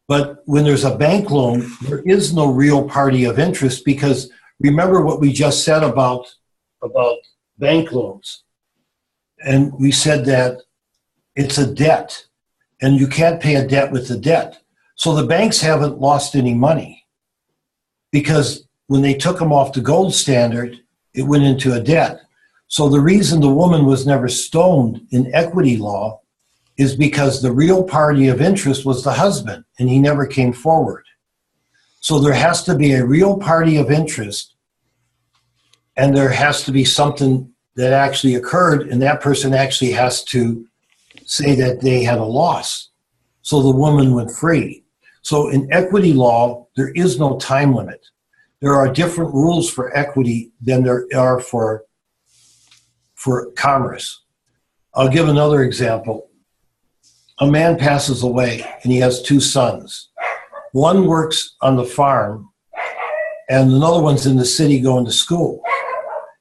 But when there's a bank loan, there is no real party of interest, because remember what we just said about bank loans. And we said that it's a debt, and you can't pay a debt with a debt. So the banks haven't lost any money, because when they took them off the gold standard, it went into a debt. So the reason the woman was never stoned in equity law is because the real party of interest was the husband, and he never came forward. So there has to be a real party of interest, and there has to be something that actually occurred, and that person actually has to say that they had a loss. So the woman went free. So in equity law, there is no time limit. There are different rules for equity than there are for commerce. I'll give another example. A man passes away and he has two sons. One works on the farm and another one's in the city going to school.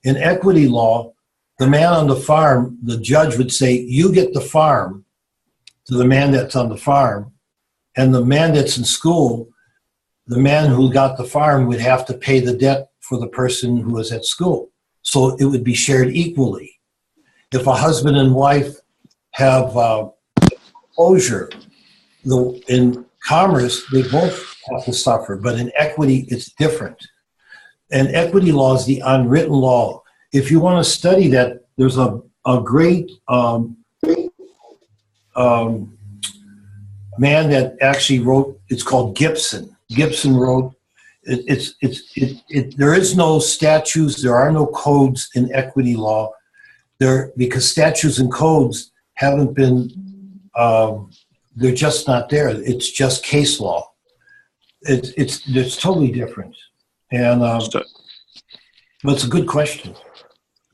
In equity law, the man on the farm, the judge would say, you get the farm to the man that's on the farm, and the man that's in school, the man who got the farm would have to pay the debt for the person who was at school. So it would be shared equally. If a husband and wife have closure, in commerce, they both have to suffer, but in equity, it's different. And equity law is the unwritten law. If you want to study that, there's a great man that actually wrote, it's called Gibson. Gibson wrote, there is no statutes, there are no codes in equity law, because statutes and codes haven't been, they're just not there. It's just case law. It's totally different. And but it's a good question.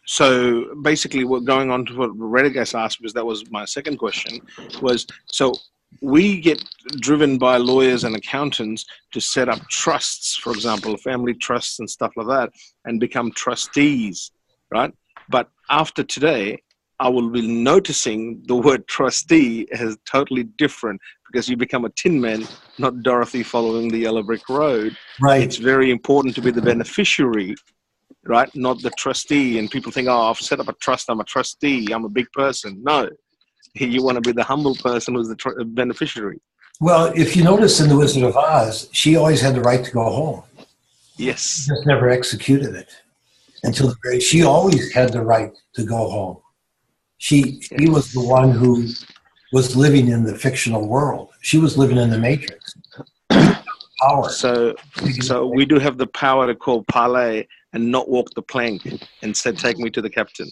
So basically, what going on to what Radagast asked, because that was my second question, was so we get driven by lawyers and accountants to set up trusts, for example, family trusts and stuff like that, and become trustees, right? But after today, I will be noticing the word trustee as totally different, because you become a tin man, not Dorothy following the yellow brick road. Right. It's very important to be the beneficiary, right? Not the trustee. And people think, oh, I've set up a trust, I'm a trustee, I'm a big person. No, you want to be the humble person who's the beneficiary. Well, if you notice in The Wizard of Oz, she always had the right to go home. Yes. Just never executed it until the very. She always had the right to go home. She was the one who was living in the fictional world. She was living in the Matrix. Power. So we do have the power to call parlay and not walk the plank and said, take me to the captain.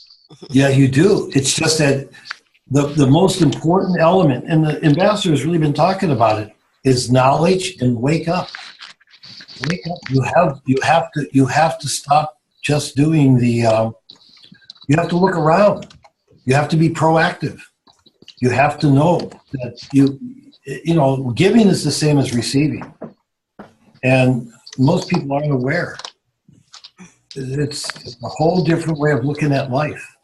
Yeah, you do. It's just that the most important element, and the ambassador has really been talking about it, is knowledge and wake up. Wake up. You have to stop just doing the. You have to look around. You have to be proactive. You have to know that giving is the same as receiving, and most people aren't aware. It's a whole different way of looking at life.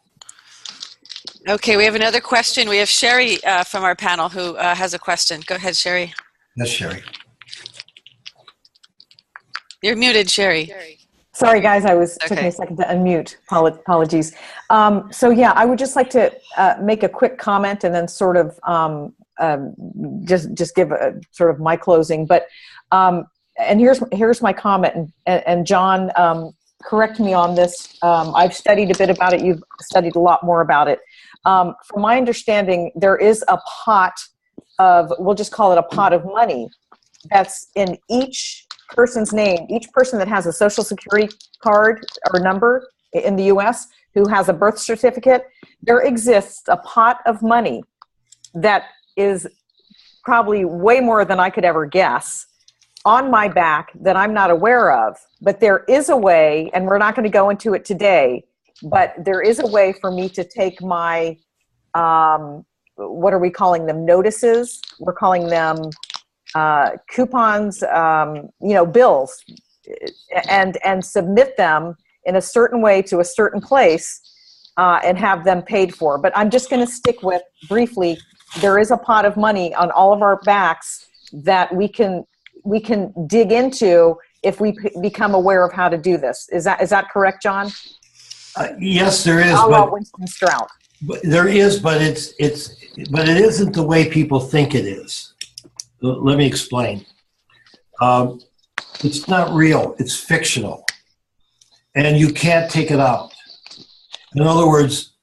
Okay, we have another question. We have Sherry from our panel who has a question. Go ahead, Sherry. Yes, Sherry. You're muted, Sherry. Sorry, guys, took me a second to unmute. Apologies. So yeah, I would just like to make a quick comment and then sort of just give a sort of my closing. But and here's my comment. And John, correct me on this. I've studied a bit about it. You've studied a lot more about it. From my understanding, there is a pot of, we'll just call it a pot of money that's in each person's name. Each person that has a social security card or number in the US who has a birth certificate, there exists a pot of money that is probably way more than I could ever guess on my back that I'm not aware of. But there is a way, and we're not going to go into it today, but there is a way for me to take my, what are we calling them? Notices. We're calling them coupons, bills, and submit them in a certain way to a certain place and have them paid for. But I'm just going to stick with, briefly, there is a pot of money on all of our backs that we can dig into if we become aware of how to do this. Is that correct, John? Yes, there is. But Winston Strout. There is, but it isn't the way people think it is. Let me explain. It's not real. It's fictional, and you can't take it out. In other words,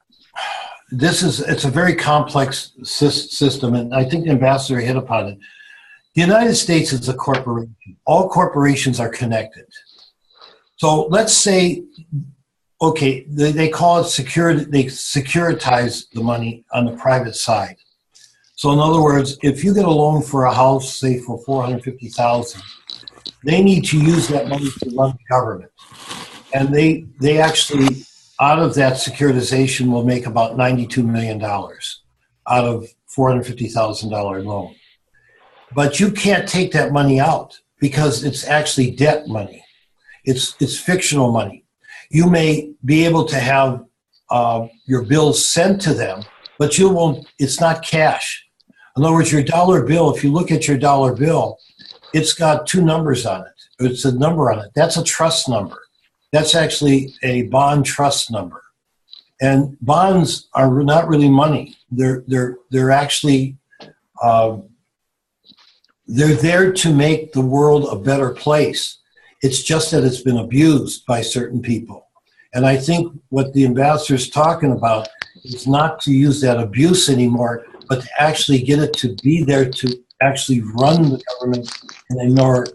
it's a very complex system, and I think the ambassador hit upon it. The United States is a corporation. All corporations are connected. So let's say, okay, they call it secured. They securitize the money on the private side. So in other words, if you get a loan for a house, say for $450,000, they need to use that money to run the government, and they actually, out of that securitization, will make about $92 million out of $450,000 loan. But you can't take that money out because it's actually debt money. It's fictional money. You may be able to have your bills sent to them, but you won't. It's not cash. In other words, your dollar bill, if you look at your dollar bill, it's got two numbers on it. It's a number on it. That's a trust number. That's actually a bond trust number. And bonds are not really money. They're actually they're there to make the world a better place. It's just that it's been abused by certain people. And I think what the ambassador is talking about is not to use that abuse anymore, but to actually get it to be there to actually run the government in a more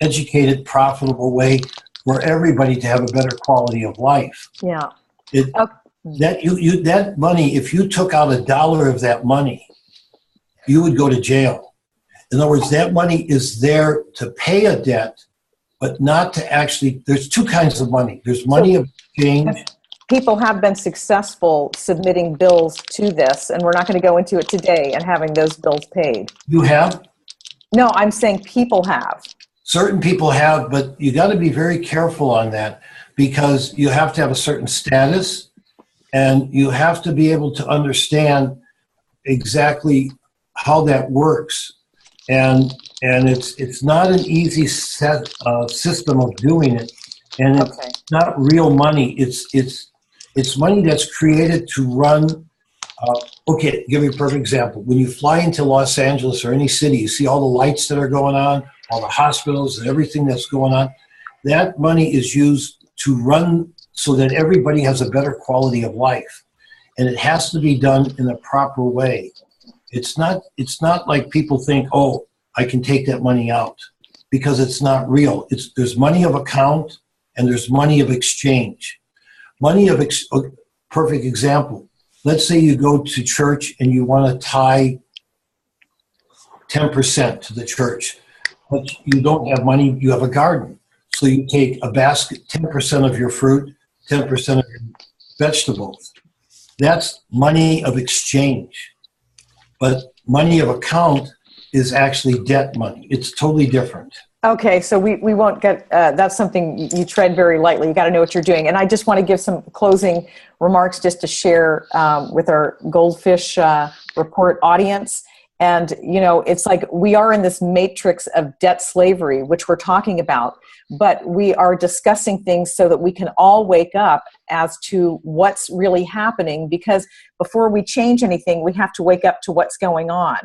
educated, profitable way for everybody to have a better quality of life. Yeah. That money, if you took out $1 of that money, you would go to jail. In other words, that money is there to pay a debt, but not to actually, there's two kinds of money. There's money of exchange. People have been successful submitting bills to this, and we're not going to go into it today, and having those bills paid. You have? No, I'm saying people have. Certain people have, but you got to be very careful on that, because you have to have a certain status, and you have to be able to understand exactly how that works. And it's not an easy system of doing it, and it's not real money. It's money that's created to run. Okay, give me a perfect example. When you fly into Los Angeles or any city, you see all the lights that are going on, all the hospitals and everything that's going on. that money is used to run so that everybody has a better quality of life. And it has to be done in a proper way. It's not like people think, oh, I can take that money out, because it's not real. There's money of account and there's money of exchange. Perfect example. Let's say you go to church and you want to tie 10% to the church, but you don't have money, you have a garden. So you take a basket, 10% of your fruit, 10% of your vegetables. That's money of exchange. But money of account is actually debt money. It's totally different. Okay, so we won't get, that's something you tread very lightly. You got to know what you're doing. And I just want to give some closing remarks just to share with our GoldFish report audience. And, you know, it's like we are in this matrix of debt slavery, which we're talking about, but we are discussing things so that we can all wake up as to what's really happening, because before we change anything, we have to wake up to what's going on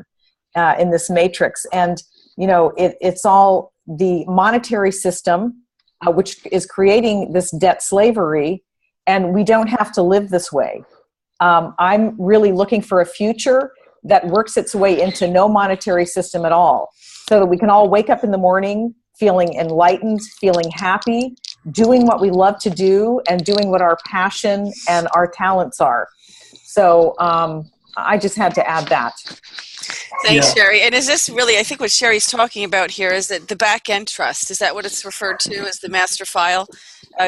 in this matrix. And, you know, it's all the monetary system, which is creating this debt slavery, and we don't have to live this way. I'm really looking for a future that works its way into no monetary system at all, so that we can all wake up in the morning feeling enlightened, feeling happy, doing what we love to do, and doing what our passion and our talents are. So I just had to add that. Thanks, Sherry. And is this really, I think what Sherry's talking about here is that the back-end trust, is that what it's referred to as the master file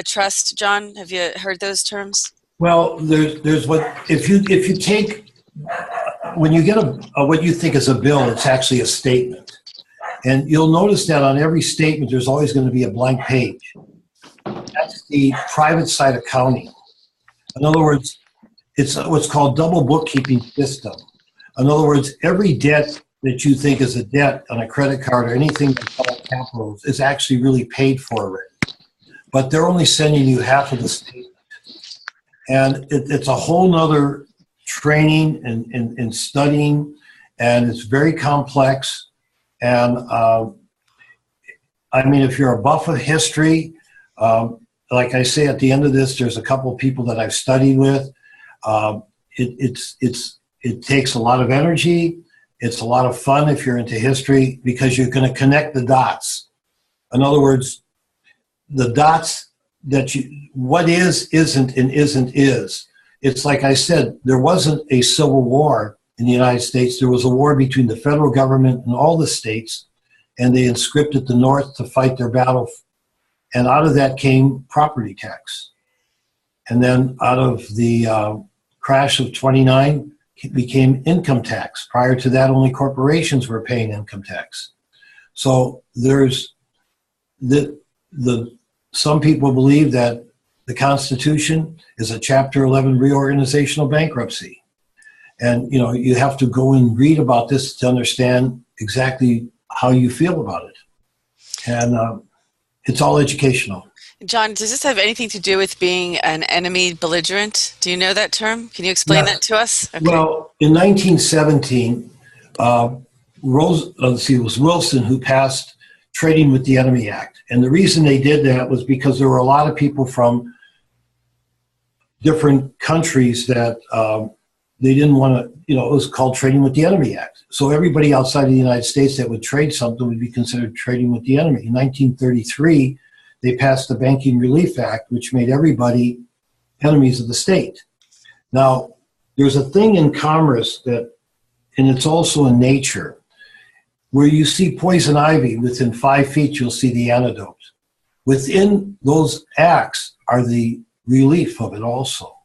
trust? John, have you heard those terms? Well, there's what, if you take, when you get what you think is a bill, it's actually a statement. And you'll notice that on every statement, there's always going to be a blank page. That's the private side accounting. In other words, it's what's called double bookkeeping system. In other words, every debt that you think is a debt on a credit card or anything that's called capital is actually really paid for already. But they're only sending you half of the statement. And it's a whole nother training and studying, and it's very complex. And I mean, if you're a buff of history, like I say at the end of this, there's a couple of people that I've studied with. It takes a lot of energy. It's a lot of fun if you're into history, because you're going to connect the dots. In other words, the dots that what is, isn't, and isn't is. It's like I said, there wasn't a civil war in the United States. There was a war between the federal government and all the states, and they conscripted the North to fight their battle. And out of that came property tax. And then out of the crash of '29, it became income tax. Prior to that, only corporations were paying income tax. So there's some people believe that the Constitution is a Chapter 11 reorganizational bankruptcy. And, you know, you have to go and read about this to understand exactly how you feel about it. And it's all educational. John, does this have anything to do with being an enemy belligerent? Do you know that term? Can you explain that to us? Okay. Well, in 1917, it was Wilson who passed Trading with the Enemy Act. And the reason they did that was because there were a lot of people from different countries that they didn't want to, you know, it was called Trading with the Enemy Act. So everybody outside of the United States that would trade something would be considered trading with the enemy. In 1933, they passed the Banking Relief Act, which made everybody enemies of the state. Now, there's a thing in commerce that, and it's also in nature, where you see poison ivy, within 5 feet, you'll see the antidote. Within those acts are the relief of it also.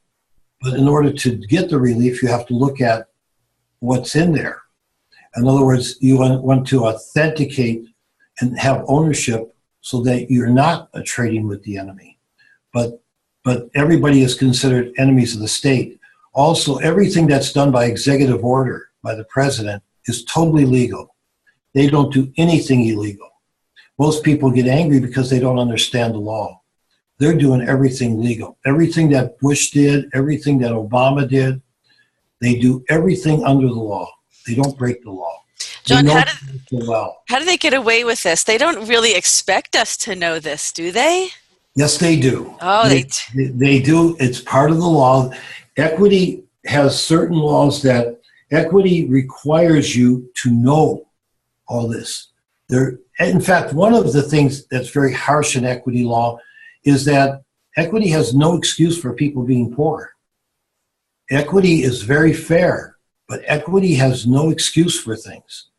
But in order to get the relief, you have to look at what's in there. In other words, you want to authenticate and have ownership so that you're not trading with the enemy. But everybody is considered enemies of the state. Also, everything that's done by executive order by the president is totally legal. They don't do anything illegal. Most people get angry because they don't understand the law. They're doing everything legal. Everything that Bush did, everything that Obama did, they do everything under the law. They don't break the law. John, know how it so well. do they get away with this? They don't really expect us to know this, do they? Yes, they do. Oh, They do. It's part of the law. Equity has certain laws that equity requires you to know all this. In fact, one of the things that's very harsh in equity law is that equity has no excuse for people being poor. Equity is very fair, but equity has no excuse for things.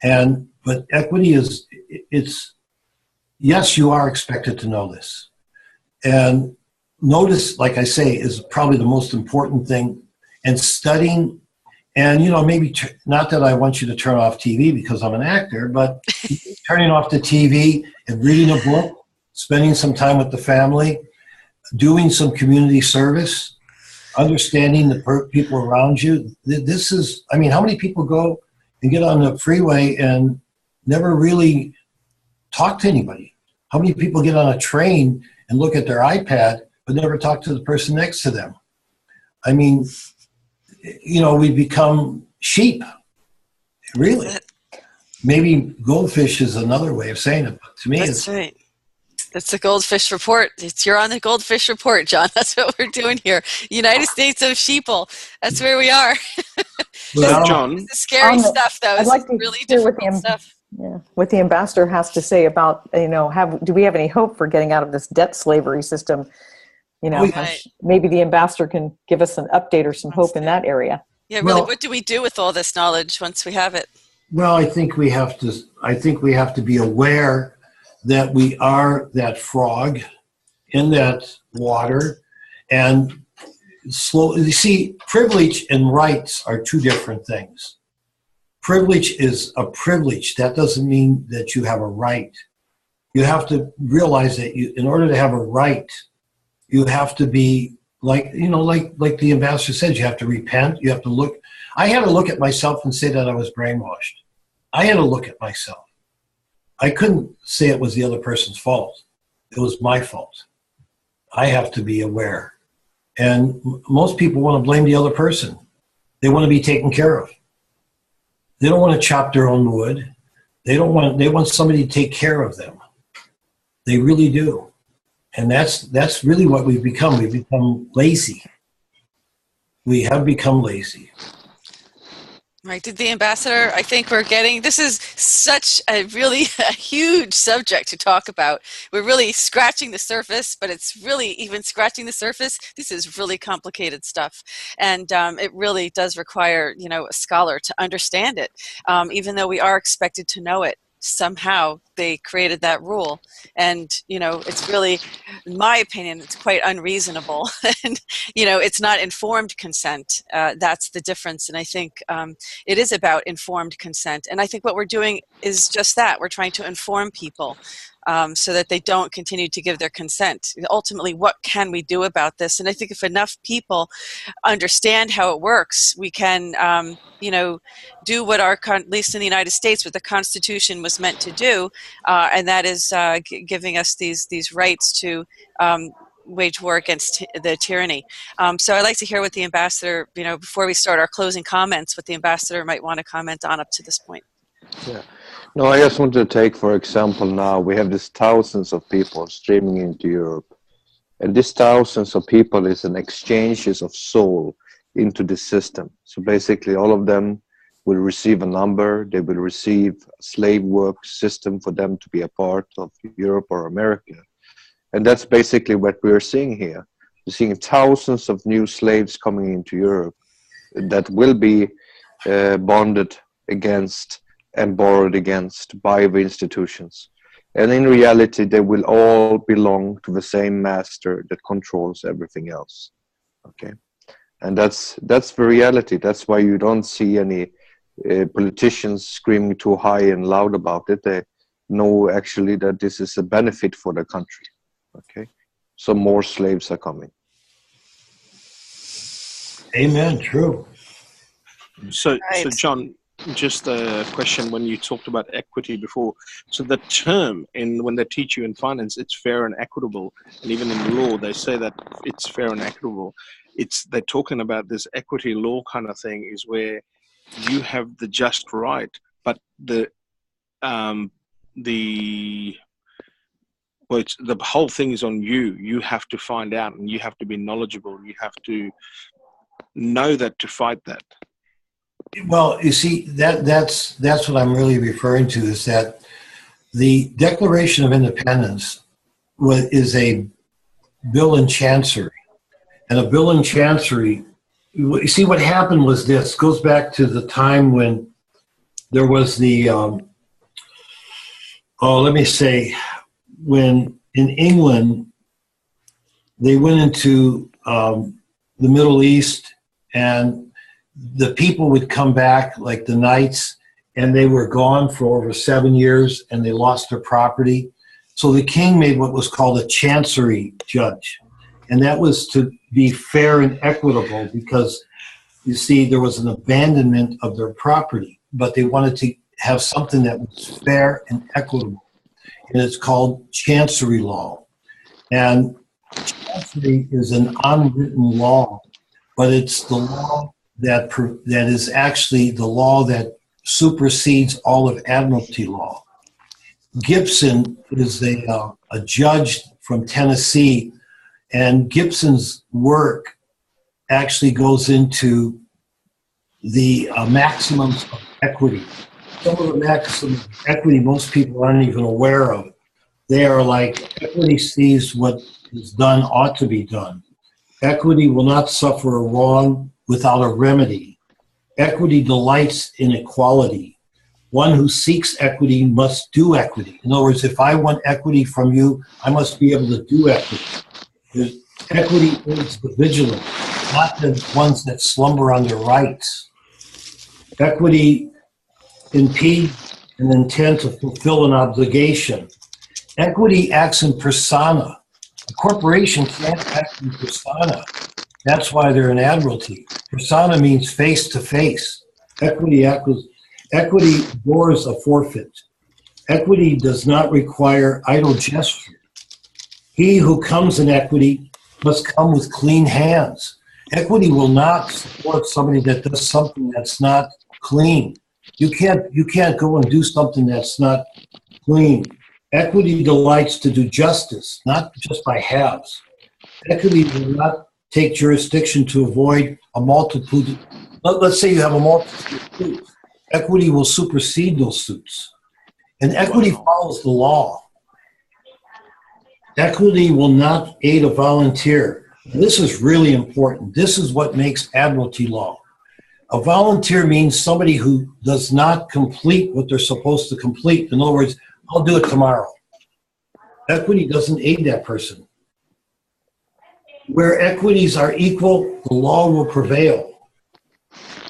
But equity yes, you are expected to know this. And notice, like I say, is probably the most important thing. And studying, and maybe not that I want you to turn off TV because I'm an actor, but turning off the TV and reading a book, spending some time with the family, doing some community service, understanding the people around you. This is, how many people go and get on the freeway and never really talk to anybody? How many people get on a train and look at their iPad but never talk to the person next to them? We've become sheep, really. Maybe GoldFish is another way of saying it, but to me that's right. That's the GoldFish Report. You're on the GoldFish Report, John. That's what we're doing here. United States of Sheeple. That's where we are. Well, John, this is scary stuff, though. I'd like to really hear difficult stuff. Yeah, what the ambassador has to say about, do we have any hope for getting out of this debt slavery system? Right. Maybe the ambassador can give us an update or some hope in that area. Yeah, really, what do we do with all this knowledge once we have it? Well, I think we have to be aware that we are that frog in that water, and you see, privilege and rights are two different things. Privilege is a privilege. That doesn't mean that you have a right. You have to realize that in order to have a right, you have to be like the ambassador said, you have to repent. You have to look. I had to look at myself and say that I was brainwashed. I had to look at myself. I couldn't say it was the other person's fault. It was my fault. I have to be aware. And most people want to blame the other person. They want to be taken care of. They don't want to chop their own wood. They want somebody to take care of them. They really do. And that's really what we've become. We've become lazy. We have become lazy. Right. Did the ambassador, I think this is such a huge subject to talk about. We're really scratching the surface, but it's really even scratching the surface. This is really complicated stuff. And it really does require, a scholar to understand it, even though we are expected to know it. Somehow they created that rule, and it's really, in my opinion, it's quite unreasonable. And it's not informed consent. That's the difference. And I think it is about informed consent, and I think what we're doing is just that. We're trying to inform people so that they don't continue to give their consent. Ultimately, what can we do about this? And I think if enough people understand how it works, we can do what at least in the United States, what the Constitution was meant to do, and that is giving us these rights to wage war against the tyranny. So I'd like to hear what the ambassador, before we start our closing comments, what the ambassador might want to comment on up to this point. Yeah. No, I just want to take, for example, now we have these thousands of people streaming into Europe. And these thousands of people is an exchanges of soul into the system. So basically all of them will receive a number, they will receive a slave work system for them to be a part of Europe or America. And that's basically what we're seeing here. We're seeing thousands of new slaves coming into Europe that will be bonded against and borrowed against by the institutions. And in reality, they will all belong to the same master that controls everything else. Okay, and that's the reality. That's why you don't see any politicians screaming too high and loud about it. They know actually that this is a benefit for the country. Okay, so more slaves are coming. Amen. True. So John, just a question when you talked about equity before. So the term when they teach you in finance, it's fair and equitable. And even in law, they say that it's fair and equitable. They're talking about this equity law kind of thing is where you have the just right but the whole thing is on you. You have to find out, and you have to be knowledgeable. You have to know that to fight that. Well, you see, that's what I'm really referring to, is that the Declaration of Independence is a bill in Chancery. And a bill in Chancery, you see, what happened was this, goes back to the time when there was the, when in England, they went into the Middle East, and the people would come back, like the knights, and they were gone for over 7 years, and they lost their property. So the king made what was called a chancery judge. And that was to be fair and equitable, because, you see, there was an abandonment of their property, but they wanted to have something that was fair and equitable. And it's called chancery law. And chancery is an unwritten law, but it's the law that is actually the law that supersedes all of admiralty law. Gibson is a judge from Tennessee, and Gibson's work actually goes into the maximums of equity. Some of the maximums of equity most people aren't even aware of. They are like, equity sees what is done ought to be done. Equity will not suffer a wrong without a remedy. Equity delights in equality. One who seeks equity must do equity. In other words, if I want equity from you, I must be able to do equity. Equity is the vigilant, not the ones that slumber on their rights. Equity impedes an intent to fulfill an obligation. Equity acts in persona. A corporation can't act in persona. That's why they're an admiralty. Persona means face to face. Equity bores a forfeit. Equity does not require idle gesture. He who comes in equity must come with clean hands. Equity will not support somebody that does something that's not clean. You can't go and do something that's not clean. Equity delights to do justice, not just by halves. Equity will not take jurisdiction to avoid a multitude. Let's say you have a multitude of suits. Equity will supersede those suits. And equity follows the law. Equity will not aid a volunteer. This is really important. This is what makes admiralty law. A volunteer means somebody who does not complete what they're supposed to complete. In other words, I'll do it tomorrow. Equity doesn't aid that person. Where equities are equal, the law will prevail.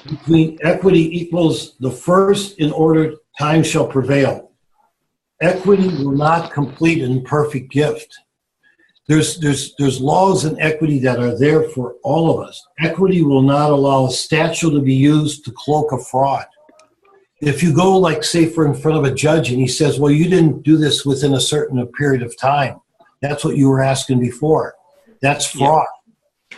Between equity equals the first in order, time shall prevail. Equity will not complete an imperfect gift. There's laws in equity that are there for all of us. Equity will not allow a statute to be used to cloak a fraud. If you go, like, say, in front of a judge and he says, well, you didn't do this within a certain period of time. That's what you were asking before. That's fraud.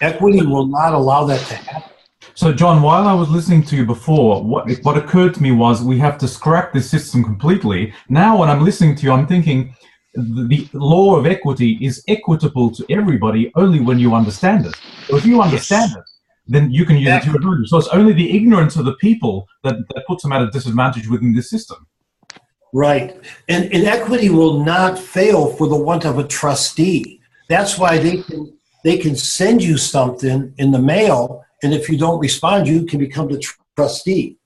Yeah. Equity will not allow that to happen. So, John, while I was listening to you before, what occurred to me was we have to scrap this system completely. Now, when I'm listening to you, I'm thinking the law of equity is equitable to everybody only when you understand it. So if you understand it, then you can use it to your advantage. So it's only the ignorance of the people that puts them at a disadvantage within this system. Right. And equity will not fail for the want of a trustee. That's why they can send you something in the mail, and if you don't respond, you can become the trustee.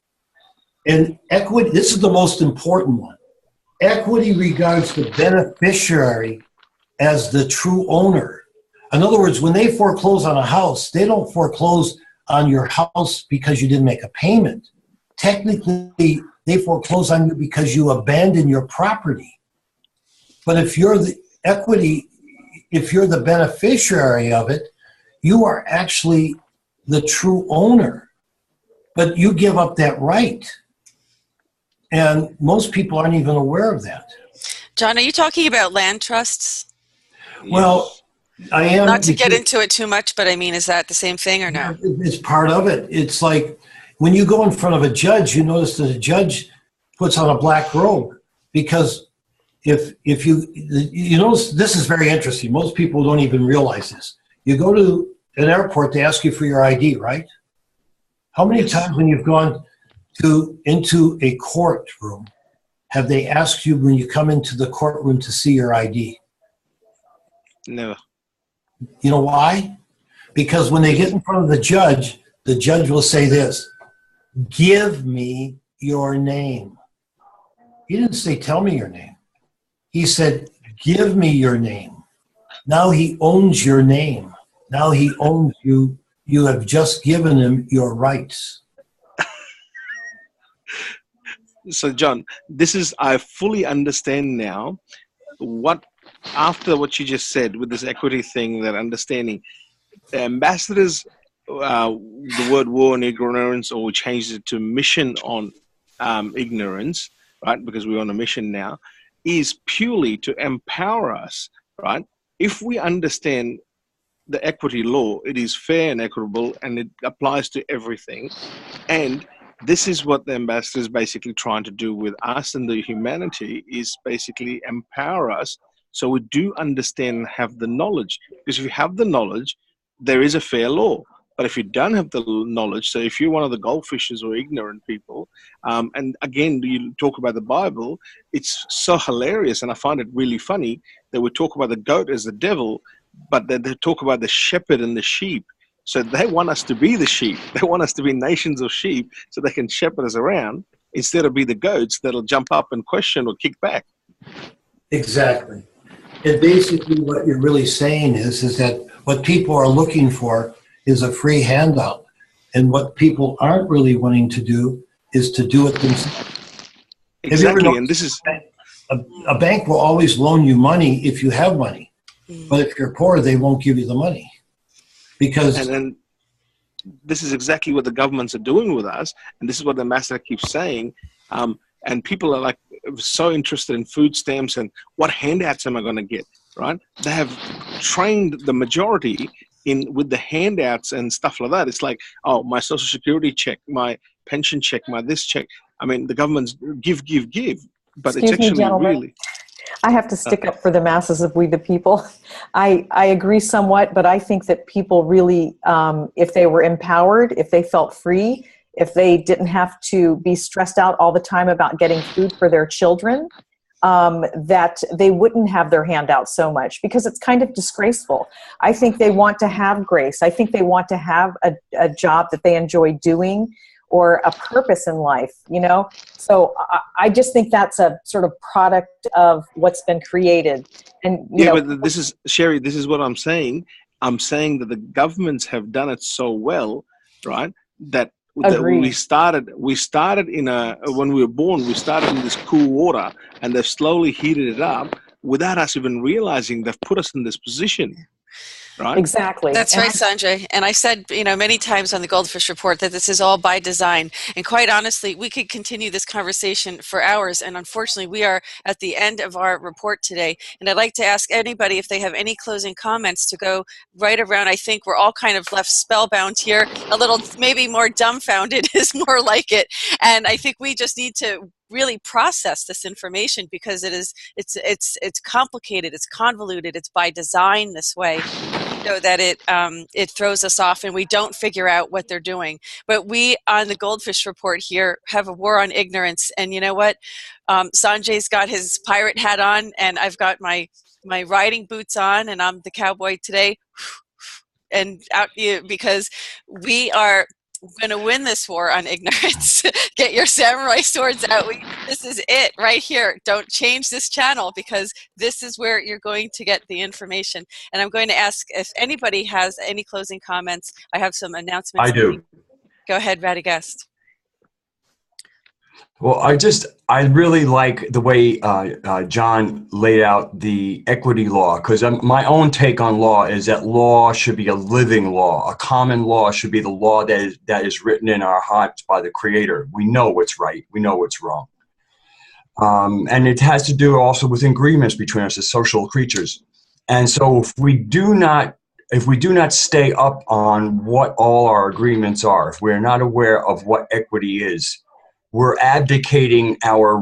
And equity, this is the most important one. Equity regards the beneficiary as the true owner. In other words, when they foreclose on a house, they don't foreclose on your house because you didn't make a payment. Technically, they foreclose on you because you abandoned your property. But if you're the equity, if you're the beneficiary of it, you are actually the true owner. But you give up that right. And most people aren't even aware of that. John, are you talking about land trusts? Well, I am. Not to get into it too much, but I mean, is that the same thing or no? It's part of it. It's like when you go in front of a judge, you notice that a judge puts on a black robe, because if you know, this is very interesting. Most people don't even realize this. You go to an airport, they ask you for your ID, right? How many times when you've gone into a courtroom have they asked you when you come into the courtroom to see your ID? Never. You know why? Because when they get in front of the judge will say this: give me your name. He didn't say, tell me your name. He said, give me your name. Now he owns your name. Now he owns you. You have just given him your rights. So, John, I fully understand now after what you just said with this equity thing, that understanding. The ambassadors, the word war on ignorance, or we changed it to mission on ignorance, right? Because we're on a mission now, is purely to empower us, right? If we understand the equity law, it is fair and equitable, and it applies to everything. And this is what the ambassador is basically trying to do with us and the humanity, is basically empower us so we do understand and have the knowledge. Because if you have the knowledge, there is a fair law. But if you don't have the knowledge, so if you're one of the goldfishers or ignorant people, and again, you talk about the Bible, it's so hilarious, and I find it really funny that we talk about the goat as the devil, but they talk about the shepherd and the sheep. So they want us to be the sheep. They want us to be nations of sheep so they can shepherd us around, instead of be the goats that'll jump up and question or kick back. Exactly. And basically what you're really saying is that what people are looking for is a free handout. And what people aren't really wanting to do is to do it themselves. Exactly. And this is... A bank will always loan you money if you have money. But if you're poor, they won't give you the money. Because... And then this is exactly what the governments are doing with us. And this is what the ambassador keeps saying. And people are like so interested in food stamps and what handouts am I going to get, right? They have trained the majority with the handouts and stuff like that. It's like, oh, my social security check, my pension check, my this check. I mean, the government's give. But Excuse it's actually me, gentlemen. really... I have to stick up for the masses of we the people. I agree somewhat, but I think that people really, if they were empowered, if they felt free, if they didn't have to be stressed out all the time about getting food for their children, that they wouldn't have their hand out so much, because it's kind of disgraceful. I think they want to have grace. I think they want to have a job that they enjoy doing, or a purpose in life, you know? So I just think that's a sort of product of what's been created. And you know, but this is, Sherry, this is what I'm saying. I'm saying that the governments have done it so well, right? That we started in when we were born, we started in this cool water, and they've slowly heated it up without us even realizing they've put us in this position. Right? Exactly. That's right, Sanjay. And I said, many times on the GoldFish Report that this is all by design. And quite honestly, we could continue this conversation for hours. And unfortunately, we are at the end of our report today. And I'd like to ask anybody if they have any closing comments to go right around. I think we're all kind of left spellbound here, a little maybe more dumbfounded is more like it. And I think we just need to really process this information, because it's complicated, it's convoluted, it's by design this way, so that it throws us off and we don't figure out what they're doing. But we on the GoldFish Report here have a war on ignorance, and you know what? Sanjay's got his pirate hat on, and I've got my riding boots on, and I'm the cowboy today, and out because we are going to win this war on ignorance. Get your samurai swords out. This is it right here. Don't change this channel, because this is where you're going to get the information. And I'm going to ask if anybody has any closing comments. I have some announcements. I do. Go ahead, Radagast. Well, I really like the way John laid out the equity law, because my own take on law is that law should be a living law. A common law should be the law that is written in our hearts by the Creator. We know what's right. We know what's wrong. And it has to do also with agreements between us as social creatures. And so if we do not stay up on what all our agreements are, if we're not aware of what equity is, we're abdicating our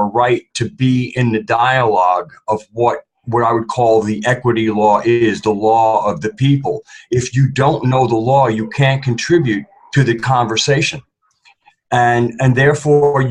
right to be in the dialogue of what I would call the equity law is, the law of the people. If you don't know the law, you can't contribute to the conversation. And therefore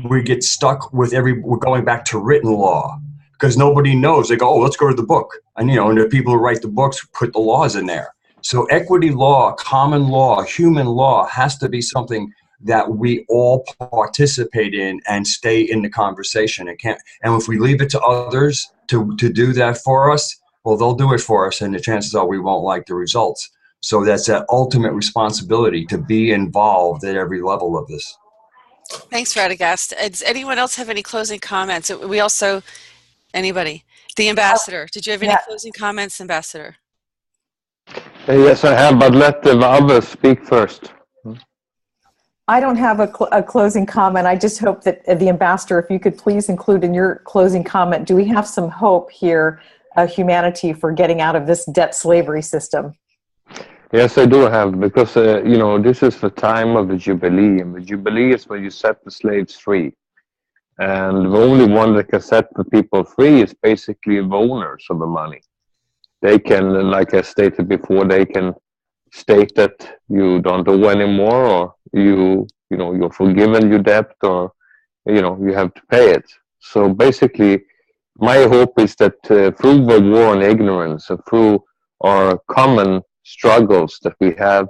we get stuck with we're going back to written law because nobody knows. They go, oh, let's go to the book. And, and the people who write the books put the laws in there. So equity law, common law, human law has to be something that we all participate in and stay in the conversation. And if we leave it to others to do that for us, well, they'll do it for us, and the chances are we won't like the results. So that's that ultimate responsibility to be involved at every level of this. Thanks, Radagast. Does anyone else have any closing comments? Anybody? The ambassador. Did you have any closing comments, Ambassador? Yes, I have, but let the others speak first. I don't have a closing comment. I just hope that the ambassador, if you could please include in your closing comment, do we have some hope here, humanity, for getting out of this debt slavery system? Yes, I do have, because, this is the time of the Jubilee, and the Jubilee is when you set the slaves free. And the only one that can set the people free is basically the owners of the money. They can, like I stated before, they can state that you don't owe anymore, or you're forgiven your debt, or you have to pay it. So basically, my hope is that through the war on ignorance, through our common struggles that we have,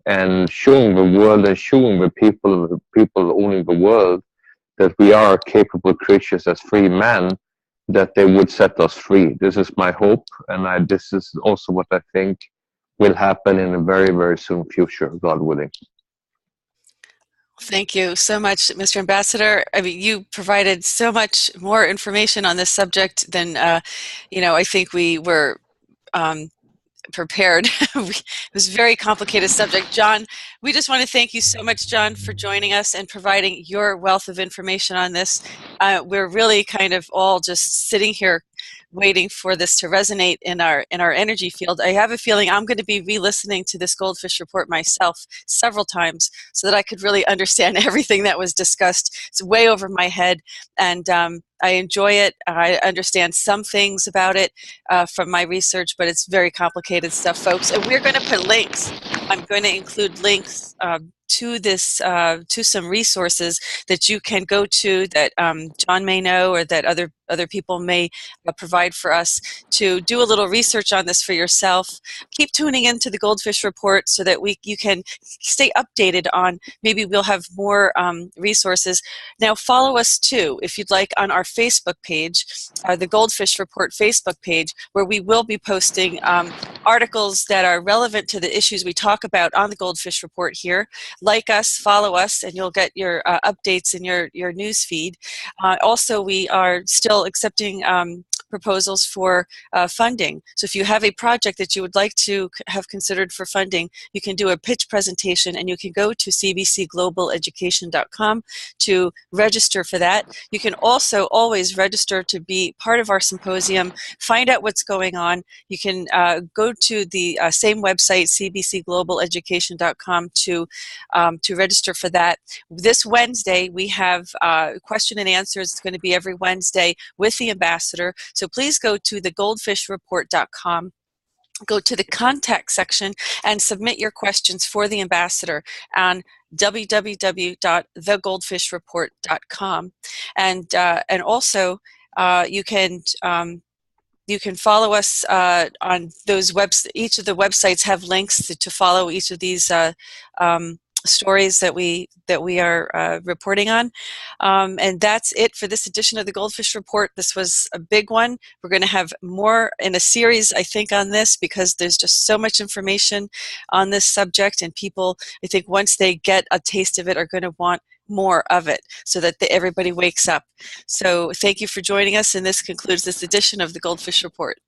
and showing the world and showing the people owning the world that we are capable creatures as free men, that they would set us free. This is my hope, and this is also what I think will happen in a very, very soon future, God willing. Thank you so much, Mr. Ambassador. I mean, you provided so much more information on this subject than, I think we were prepared. It was a very complicated subject. John, we just want to thank you so much, John, for joining us and providing your wealth of information on this. We're really kind of all just sitting here waiting for this to resonate in our energy field. I have a feeling I'm going to be re-listening to this GoldFish report myself several times so that I could really understand everything that was discussed. It's way over my head, and I enjoy it. I understand some things about it from my research, but it's very complicated stuff, folks. And we're going to put links. I'm going to include links to this, to some resources that you can go to that John may know, or that other people may provide for us to do a little research on this for yourself. Keep tuning into the GoldFish report so that you can stay updated on, maybe we'll have more resources. Now follow us too, if you'd like, on our Facebook page, the GoldFish report Facebook page, where we will be posting articles that are relevant to the issues we talk about on the GoldFish report here. Like us, follow us, and you'll get your updates in your news feed. Also, we are still accepting proposals for funding. So if you have a project that you would like to have considered for funding, you can do a pitch presentation, and you can go to cbcglobaleducation.com to register for that. You can also always register to be part of our symposium, find out what's going on. You can go to the same website, cbcglobaleducation.com, to register for that. This Wednesday, we have question and answers. It's going to be every Wednesday with the ambassador. So please go to thegoldfishreport.com. Go to the contact section and submit your questions for the ambassador on www.thegoldfishreport.com. And also you can follow us on those each of the websites have links to follow each of these stories that we are reporting on. And that's it for this edition of the GoldFish Report. This was a big one. We're going to have more in a series, I think, on this, because there's just so much information on this subject, and people, I think, once they get a taste of it, are going to want more of it, so that everybody wakes up. So thank you for joining us, and this concludes this edition of the GoldFish Report.